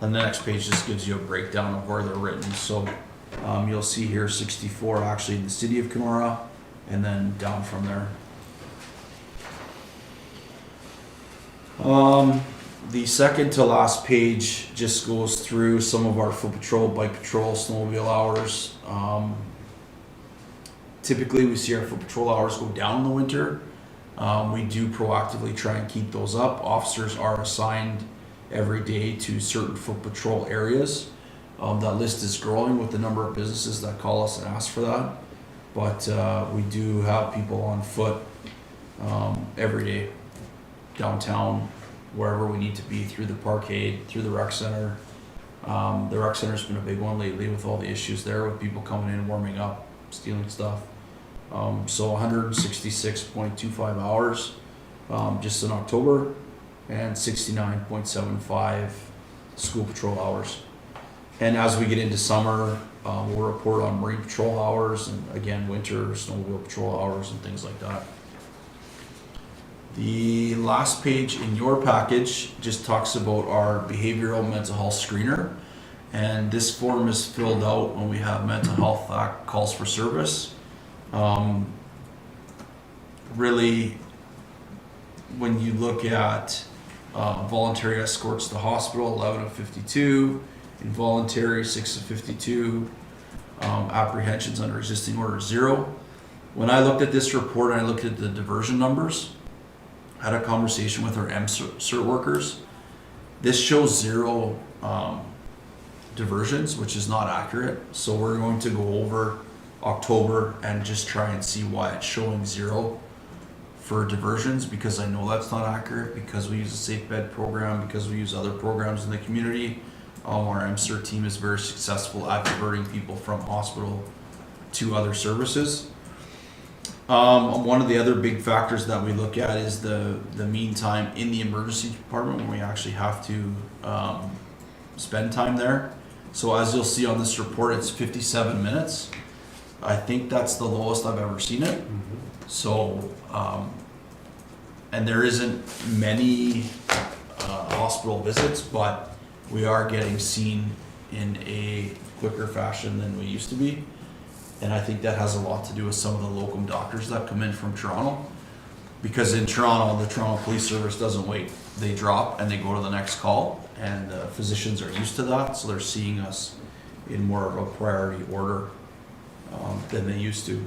And the next page just gives you a breakdown of where they're written. So you'll see here 64 actually in the city of Kenora, and then down from there. The second to last page just goes through some of our foot patrol, bike patrol, snowmobile hours. Typically we see our foot patrol hours go down in the winter. We do proactively try and keep those up. Officers are assigned every day to certain foot patrol areas. That list is growing with the number of businesses that call us and ask for that. But we do have people on foot every day downtown, wherever we need to be, through the parkade, through the rec center. The rec center's been a big one lately with all the issues there with people coming in, warming up, stealing stuff. So 166.25 hours just in October, and 69.75 school patrol hours. And as we get into summer, we'll report on marine patrol hours and again winter snowmobile patrol hours and things like that. The last page in your package just talks about our behavioral mental health screener, and this form is filled out when we have mental health act calls for service. Really, when you look at voluntary escorts to hospital, 11 of 52, involuntary, 6 of 52, apprehensions under existing order, 0. When I looked at this report and I looked at the diversion numbers, I had a conversation with our MCERT workers. This shows 0 diversions, which is not accurate. So we're going to go over October and just try and see why it's showing 0 for diversions, because I know that's not accurate, because we use a safe bed program, because we use other programs in the community. Our MCERT team is very successful at diverting people from hospital to other services. One of the other big factors that we look at is the mean time in the emergency department when we actually have to spend time there. So as you'll see on this report, it's 57 minutes. I think that's the lowest I've ever seen it. So, and there isn't many hospital visits, but we are getting seen in a quicker fashion than we used to be. And I think that has a lot to do with some of the locum doctors that come in from Toronto. Because in Toronto, the Toronto Police Service doesn't wait. They drop and they go to the next call, and the physicians are used to that, so they're seeing us in more of a priority order than they used to.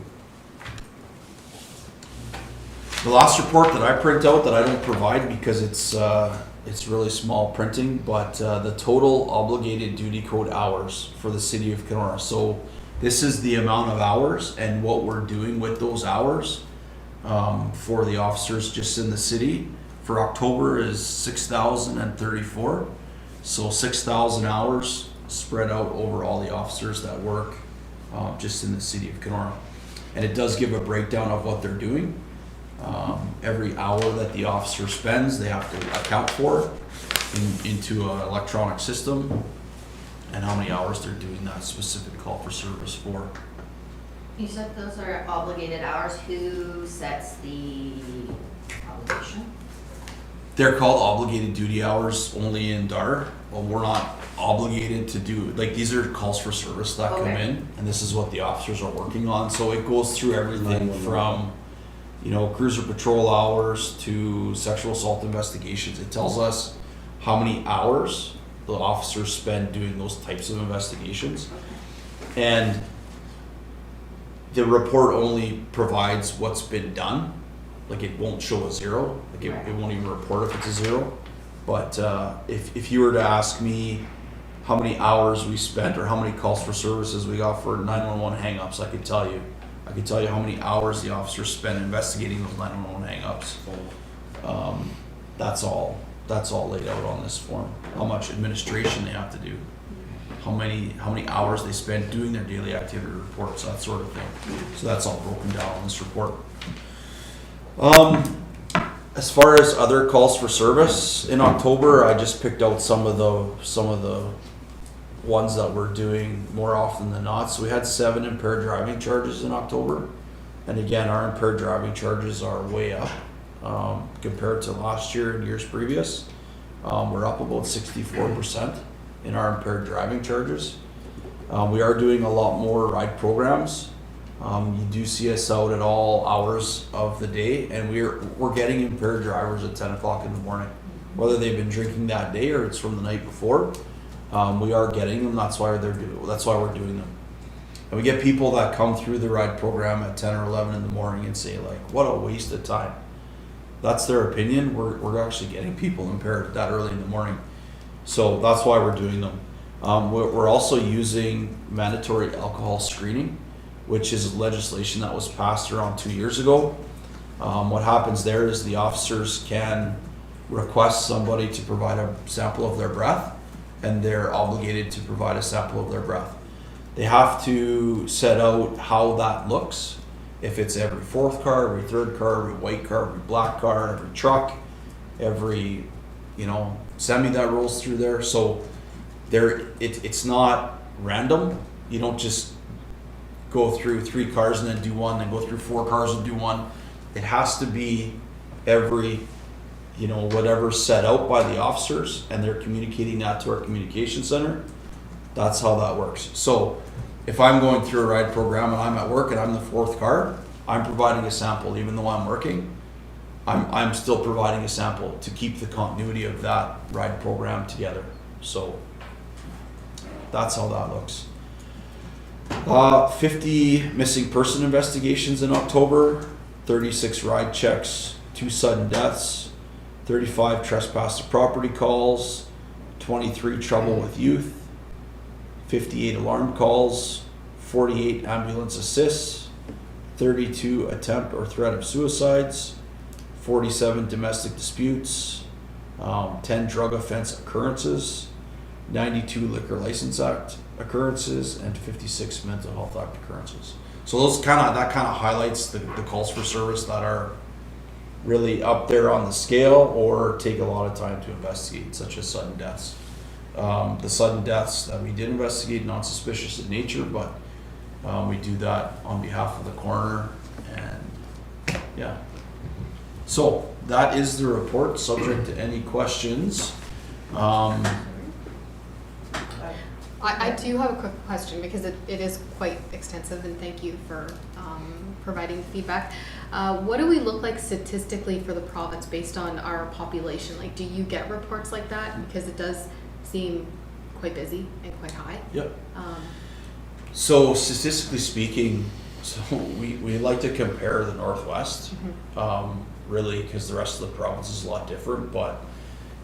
The last report that I print out that I don't provide because it's really small printing, but the total obligated duty code hours for the city of Kenora. So this is the amount of hours and what we're doing with those hours for the officers just in the city. For October is 6,034. So 6,000 hours spread out over all the officers that work just in the city of Kenora. And it does give a breakdown of what they're doing. Every hour that the officer spends, they have to account for into an electronic system, and how many hours they're doing that specific call for service for. You said those are obligated hours. Who sets the obligation? They're called obligated duty hours only in DAR. Well, we're not obligated to do, like, these are calls for service that come Okay. in, and this is what the officers are working on. So it goes through everything from, you know, cruiser patrol hours to sexual assault investigations. It tells us how many hours the officers spend doing those types of investigations. And the report only provides what's been done. Like, it won't show a zero. Like, it won't even report if it's a zero. But if you were to ask me how many hours we spent or how many calls for services we got for 911 hang-ups, I could tell you. I could tell you how many hours the officers spent investigating those 911 hang-ups. That's all laid out on this form. How much administration they have to do. How many hours they spend doing their daily activity reports, that sort of thing. So that's all broken down on this report. As far as other calls for service in October, I just picked out some of the ones that we're doing more often than not. So we had 7 impaired driving charges in October, and again, our impaired driving charges are way up compared to last year and years previous. We're up about 64% in our impaired driving charges. We are doing a lot more ride programs. You do see us out at all hours of the day, and we're getting impaired drivers at 10 o'clock in the morning, whether they've been drinking that day or it's from the night before. We are getting them. That's why we're doing them. And we get people that come through the ride program at 10 or 11 in the morning and say, like, what a waste of time. That's their opinion. We're actually getting people impaired that early in the morning. So that's why we're doing them. We're also using mandatory alcohol screening, which is legislation that was passed around 2 years ago. What happens there is the officers can request somebody to provide a sample of their breath, and they're obligated to provide a sample of their breath. They have to set out how that looks. If it's every 4th car, every 3rd car, every white car, every black car, every truck, every, semi that rolls through there. So it's not random. You don't just go through 3 cars and then do one, then go through 4 cars and do one. It has to be every, whatever's set out by the officers, and they're communicating that to our communication center. That's how that works. So if I'm going through a ride program and I'm at work and I'm the 4th car, I'm providing a sample. Even though I'm working, I'm still providing a sample to keep the continuity of that ride program together. So that's how that looks. 50 missing person investigations in October, 36 ride checks, 2 sudden deaths, 35 trespass to property calls, 23 trouble with youth, 58 alarm calls, 48 ambulance assists, 32 attempt or threat of suicides, 47 domestic disputes, 10 drug offense occurrences, 92 liquor license act occurrences, and 56 mental health act occurrences. So that kind of highlights the calls for service that are really up there on the scale or take a lot of time to investigate, such as sudden deaths. The sudden deaths that we did investigate, not suspicious in nature, but We do that on behalf of the coroner, and yeah. So that is the report, subject to any questions. I do have a quick question because it is quite extensive, and thank you for providing feedback. What do we look like statistically for the province based on our population? Like, do you get reports like that? Because it does seem quite busy and quite high. Yep. So statistically speaking, so we like to compare the Northwest, really, because the rest of the province is a lot different, but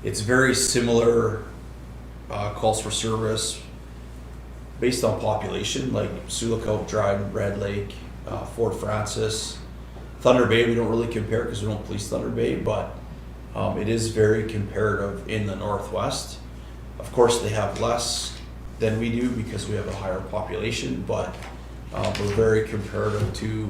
it's very similar calls for service based on population, like Sulikote, Dryden, Red Lake, Fort Francis, Thunder Bay. We don't really compare because we don't police Thunder Bay, but it is very comparative in the Northwest. Of course, they have less than we do because we have a higher population, but we're very comparative to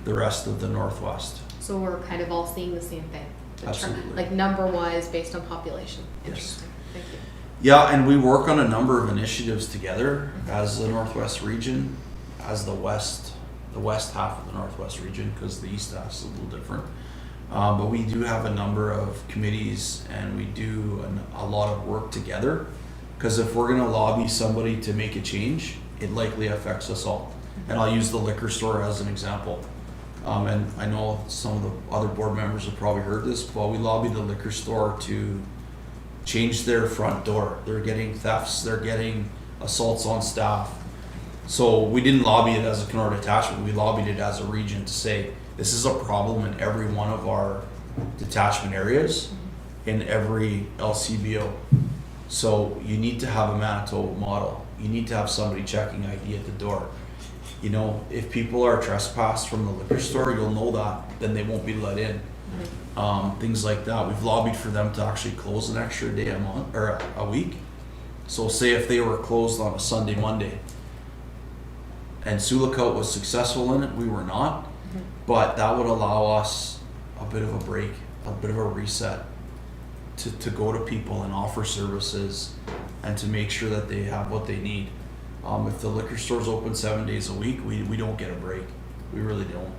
the rest of the Northwest. So we're kind of all seeing the same thing. Absolutely. Like number-wise based on population. Yes. Interesting. Thank you. Yeah, and we work on a number of initiatives together as the Northwest region, as the west half of the Northwest region, because the east half is a little different. But we do have a number of committees, and we do a lot of work together, because if we're going to lobby somebody to make a change, it likely affects us all. And I'll use the liquor store as an example. And I know some of the other board members have probably heard this, but we lobbied the liquor store to change their front door. They're getting thefts, they're getting assaults on staff. So we didn't lobby it as a Kenora detachment, we lobbied it as a region to say, this is a problem in every one of our detachment areas, in every LCBO. So you need to have a Manitoba model. You need to have somebody checking ID at the door. You know, if people are trespassed from the liquor store, you'll know that, then they won't be let in. Things like that. We've lobbied for them to actually close an extra day a month or a week. So say if they were closed on a Sunday, Monday, and Sulikote was successful in it, we were not. But that would allow us a bit of a break, a bit of a reset to go to people and offer services and to make sure that they have what they need. If the liquor store's open 7 days a week, we don't get a break. We really don't.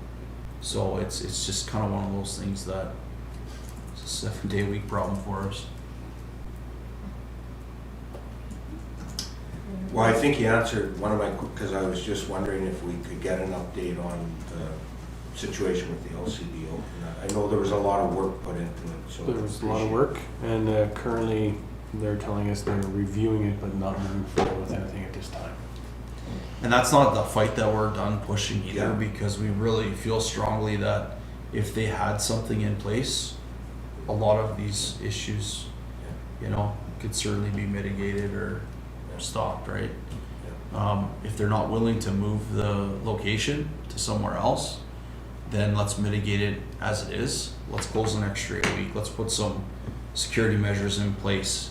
So it's just kind of one of those things that it's a 7-day-a-week problem for us. Well, I think you answered one of my, because I was just wondering if we could get an update on the situation with the LCBO. And I know there was a lot of work put into it, so. There was a lot of work, and currently they're telling us they're reviewing it, but not moving forward with anything at this time. And that's not the fight that we're done pushing either, Yeah. because we really feel strongly that if they had something in place, a lot of these issues, you know, could certainly be mitigated or stopped, right? If they're not willing to move the location to somewhere else, then let's mitigate it as it is. Let's close an extra week. Let's put some security measures in place.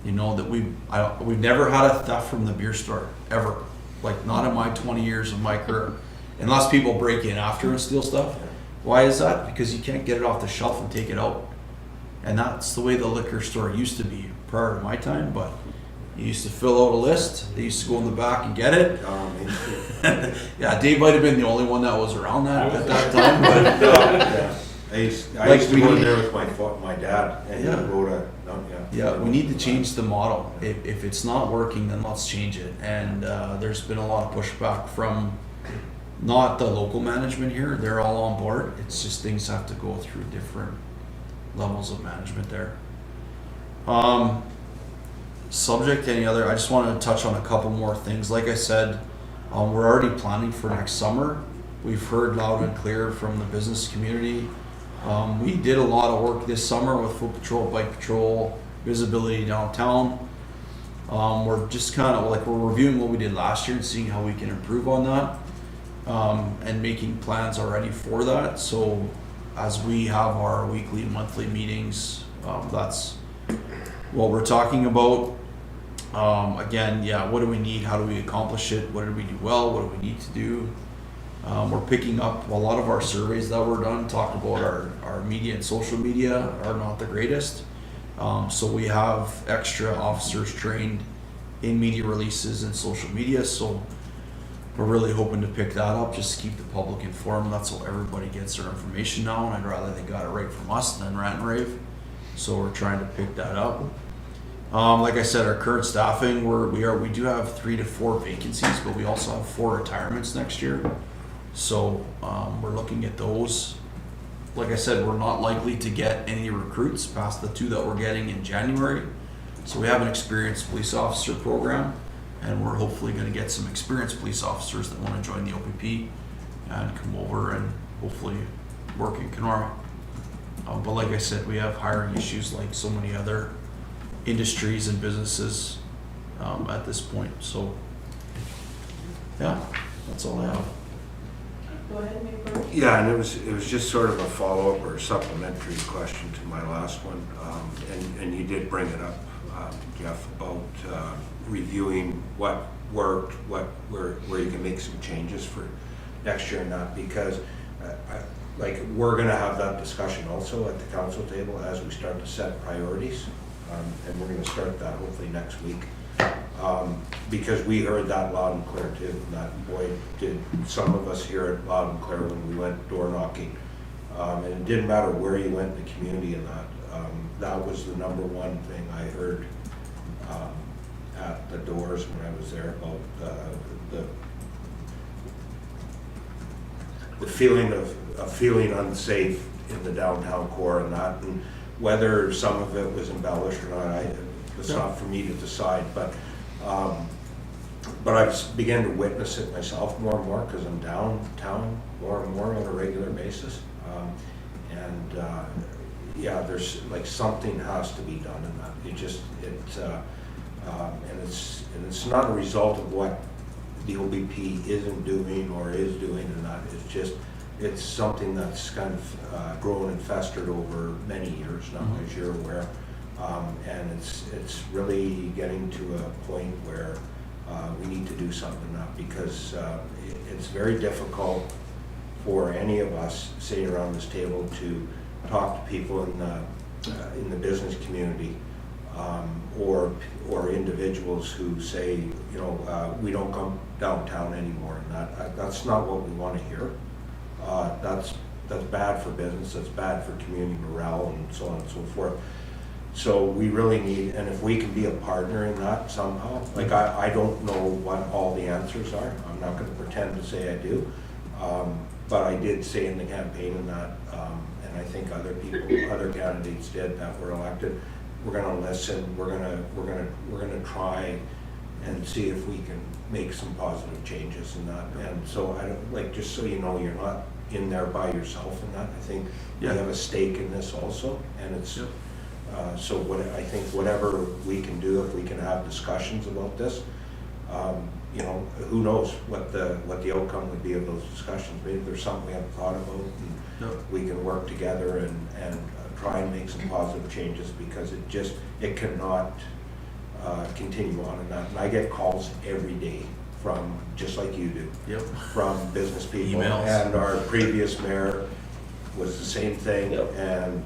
You know, that we've never had a theft from the beer store, ever. Like, not in my 20 years of my career. Unless people break in after and steal stuff. Why is that? Because you can't get it off the shelf and take it out. And that's the way the liquor store used to be prior to my time, but you used to fill out a list. They used to go in the back and get it. Yeah, Dave might have been the only one that was around that at that time, but Yeah. I used to go in there with my dad, and he Yeah. wrote yeah, we need to change the model. If it's not working, then let's change it. And there's been a lot of pushback from not the local management here. They're all on board. It's just things have to go through different levels of management there. Subject to any other, I just wanted to touch on a couple more things. Like I said, we're already planning for next summer. We've heard loud and clear from the business community. We did a lot of work this summer with foot patrol, bike patrol, visibility downtown. We're just kind of like, we're reviewing what we did last year and seeing how we can improve on that, and making plans already for that. So as we have our weekly, monthly meetings, that's what we're talking about. Again, yeah, what do we need? How do we accomplish it? What did we do well? What do we need to do? We're picking up a lot of our surveys that were done, talk about our media and social media are not the greatest. So we have extra officers trained in media releases and social media. So we're really hoping to pick that up, just to keep the public informed. That's how everybody gets their information now, and I'd rather they got it right from us than rant and rave. So we're trying to pick that up. Like I said, our current staffing, we do have 3 to 4 vacancies, but we also have 4 retirements next year. So we're looking at those. Like I said, we're not likely to get any recruits past the 2 that we're getting in January. So we have an experienced police officer program, and we're hopefully going to get some experienced police officers that want to join the OPP and come over and hopefully work in Kenora. But like I said, we have hiring issues like so many other industries and businesses at this point. So yeah, that's all I have. Go ahead, Mayor. Yeah, and it was just sort of a follow-up or supplementary question to my last one. And you did bring it up, Jeff, about reviewing what worked, where you can make some changes for next year and that, because we're gonna have that discussion also at the council table as we start to set priorities. And we're gonna start that hopefully next week. Because we heard that loud and clear too. And that, boy, did some of us hear it loud and clear when we went door knocking. And it didn't matter where you went in the community and that. That was the number one thing I heard at the doors when I was there about the feeling of feeling unsafe in the downtown core and that. And whether some of it was embellished or not, it's not for me to decide. But I've begun to witness it myself more and more because I'm downtown more and more on a regular basis. Yeah, there's like something has to be done in that. And it's not a result of what the OBP isn't doing or is doing and that. It's something that's kind of grown and festered over many years now, as you're aware. And it's really getting to a point where we need to do something now, because it's very difficult for any of us sitting around this table to talk to people in the business community or individuals who say, we don't come downtown anymore, and that's not what we want to hear. That's bad for business, that's bad for community morale, and so on and so forth. So we really need, and if we can be a partner in that somehow, like I don't know what all the answers are. I'm not going to pretend to say I do, but I did say in the campaign and that, and I think other candidates did that were elected. We're going to listen. We're going to try and see if we can make some positive changes in that. And so I don't, just so you know, you're not in there by yourself in that. I think we have a stake in this also, and it's. So I think whatever we can do, if we can have discussions about this, who knows what the outcome would be of those discussions. Maybe there's something we haven't thought about, and we can work together and try and make some positive changes, because it cannot continue on and that. And I get calls every day from, just like you do, from business people. Emails. And our previous mayor was the same thing, and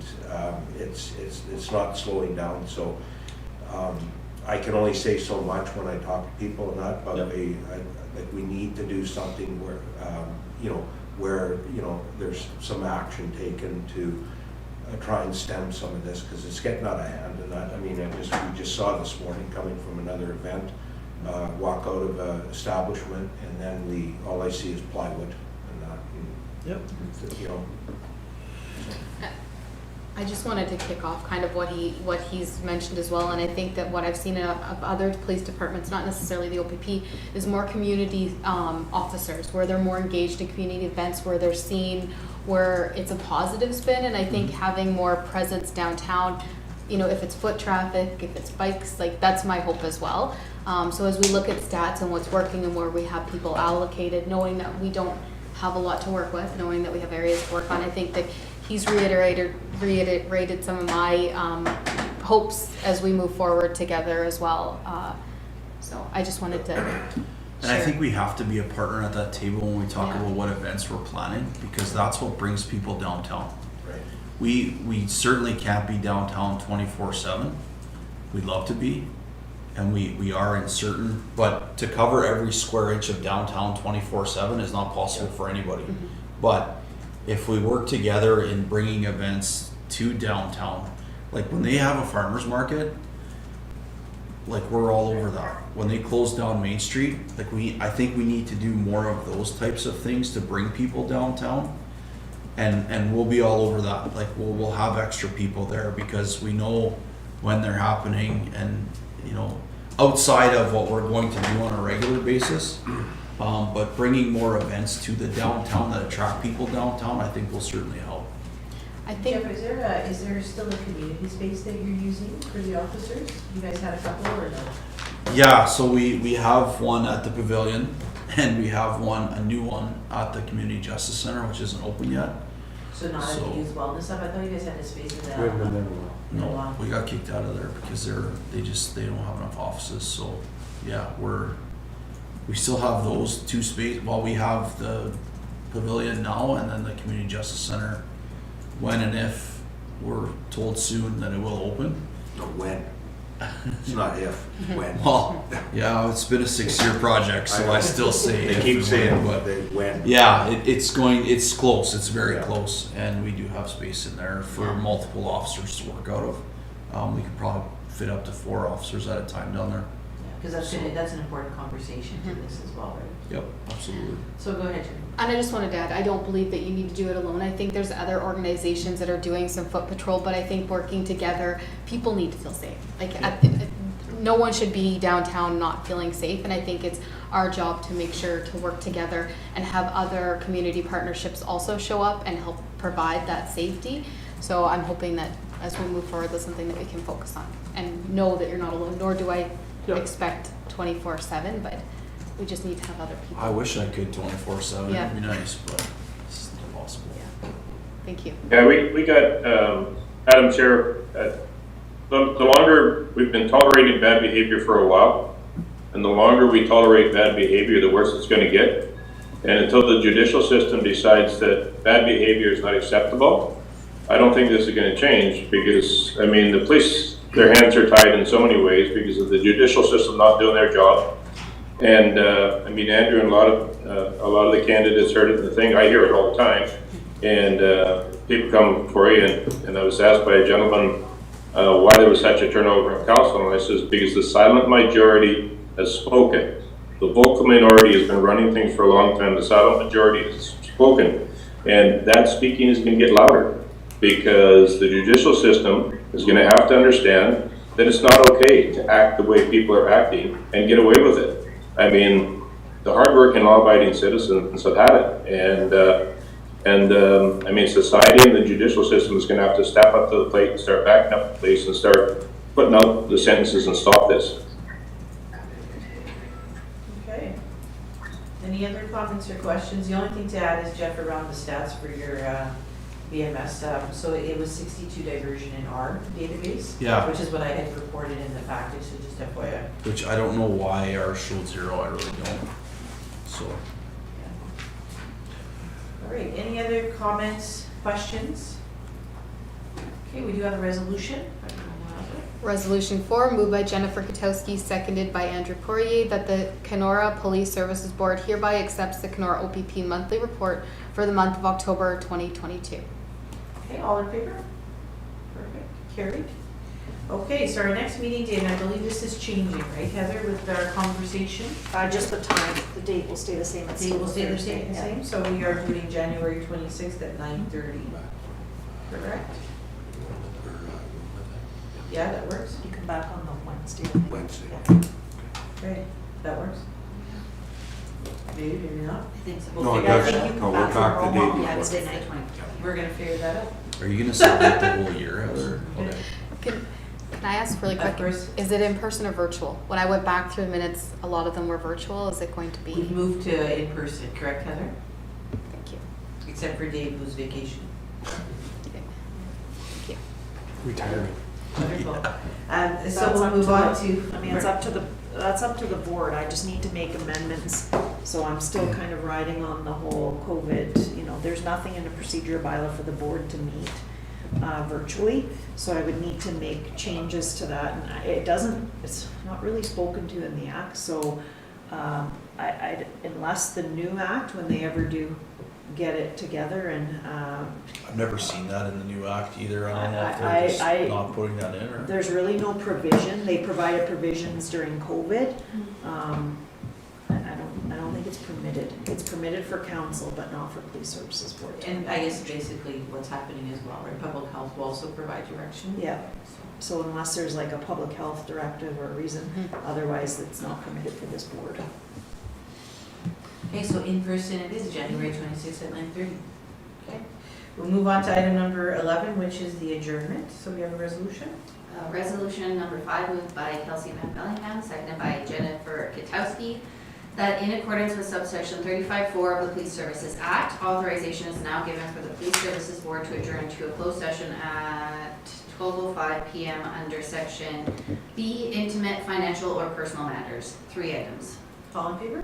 it's not slowing down. So I can only say so much when I talk to people and that, but we need to do something where there's some action taken to try and stem some of this, because it's getting out of hand and that. I mean, we just saw this morning coming from another event, walk out of an establishment, and then all I see is plywood and that. And, I just wanted to kick off kind of what he's mentioned as well, and I think that what I've seen of other police departments, not necessarily the OPP, is more community officers, where they're more engaged in community events, where they're seen, where it's a positive spin. And I think having more presence downtown, if it's foot traffic, if it's bikes, that's my hope as well. So as we look at stats and what's working and where we have people allocated, knowing that we don't have a lot to work with, knowing that we have areas to work on, I think that he's reiterated some of my hopes as we move forward together as well. So I just wanted to share. And I think we have to be a partner at that table when we talk about what events we're planning, because that's what brings people downtown. Right. We certainly can't be downtown 24/7. We'd love to be, and we are in certain, but to cover every square inch of downtown 24/7 is not possible for anybody. But if we work together in bringing events to downtown, like when they have a farmer's market, like we're all over that. When they close down Main Street, like I think we need to do more of those types of things to bring people downtown. And we'll be all over that. Like we'll have extra people there because we know when they're happening, and you know, outside of what we're going to do on a regular basis. But bringing more events to the downtown that attract people downtown, I think will certainly help. I think Jeff, is there still a community space that you're using for the officers? You guys had a couple or no? Yeah, so we have one at the pavilion, and we have a new one at the Community Justice Center, which isn't open yet. So not at the youth wellness hub? I thought you guys had a space in that. We haven't been there in a while. No, wow. we got kicked out of there because they don't have enough offices. So yeah, we still have those two spaces. Well, we have the pavilion now, and then the Community Justice Center, when and if we're told soon that it will open. No, when. It's not if, when. Well, yeah, it's been a 6-year project, so I still say They if keep and saying when, but they when. yeah, it's close. It's very Yeah. close, and we do have space in there for multiple officers to work out of. We could probably fit up to 4 officers at a time down there. Because that's an important conversation to this as well, right? Yep, absolutely. So go ahead, Jim. And I just wanted to add, I don't believe that you need to do it alone. I think there's other organizations that are doing some foot patrol, but I think working together, people need to feel safe. Like, no one should be downtown not feeling safe, and I think it's our job to make sure to work together and have other community partnerships also show up and help provide that safety. So I'm hoping that as we move forward, that's something that we can focus on and know that you're not alone, nor do I expect 24/7, but we just need to have other people. I wish I could 24/7. Yeah. It'd be nice, but it's not possible. Yeah. Thank you. Yeah, we got, Madam Chair, the longer we've been tolerating bad behavior for a while, and the longer we tolerate bad behavior, the worse it's gonna get. And until the judicial system decides that bad behavior is not acceptable, I don't think this is gonna change, because, I mean, the police, their hands are tied in so many ways because of the judicial system not doing their job. And, I mean, Andrew and a lot of the candidates heard it in the thing. I hear it all the time. And people come for you, and I was asked by a gentleman why there was such a turnover in council, and I says, because the silent majority has spoken. The vocal minority has been running things for a long time. The silent majority has spoken. And that speaking is going to get louder, because the judicial system is going to have to understand that it's not okay to act the way people are acting and get away with it. I mean, the hardworking, law-abiding citizens have had it, and I mean, society and the judicial system is going to have to step up to the plate and start backing up the police and start putting out the sentences and stop this. Okay. Any other comments or questions? The only thing to add is, Jeff, around the stats for your BMS. So it was 62 diversion in our database. Yeah. Which is what I had reported in the package, so just FYI. Which I don't know why ours showed 0. I really don't. So. All right, any other comments, questions? Okay, we do have a resolution. Resolution 4, moved by Jennifer Katowski, seconded by Andrew Poirier, that the Kenora Police Services Board hereby accepts the Kenora OPP monthly report for the month of October 2022. Okay, all in favor? Perfect, carried. Okay, so our next meeting date, and I believe this is changing, right, Heather, with our conversation? Just the time, the date will stay the same. It's Date will stay the Thursday, same, so we are doing January 26th at 9:30. Correct? Yeah, that works. You come back on the Wednesday. Wednesday. Great, that works. Maybe, maybe not. I think so. No, it figure doesn't. that out. No, we're back the day Yeah, before. Wednesday night, 20. We're gonna figure that out. Are you gonna celebrate the whole year, Heather? Okay. Can I ask really Of quick, course. is it in person or virtual? When I went back through the minutes, a lot of them were virtual. Is it going to We've be? moved to in-person, correct, Heather? Thank you. Except for Dave, who's vacation. Okay. Thank you. Retirement. Wonderful. So That's we'll up move to on the- to. I mean, that's up to the board. I just need to make amendments. So I'm still kind of riding on the whole COVID, there's nothing in the procedure bylaw for the board to meet. virtually, so I would need to make changes to that, and it's not really spoken to in the act, so unless the new act, when they ever do get it together, and I've never seen that in the new act either. I don't know if they're just not putting that in or. there's really no provision. They provided provisions during COVID. I don't think it's permitted. It's permitted for council, but not for police services board. And I guess basically what's happening as well, right? Public health will also provide direction. Yeah, so unless there's like a public health directive or a reason, otherwise it's not permitted for this board. Okay, so in person it is January 26th at 9:30. Okay. We'll move on to item number 11, which is the adjournment. So we have a resolution. Resolution number 5 moved by Kelsey Van Bellingham, seconded by Jennifer Kitowski, that in accordance with subsection 35(4) of the Police Services Act, authorization is now given for the Police Services Board to adjourn to a closed session at 12:05 p.m. under section B, intimate, financial, or personal matters. 3 items. All in favor?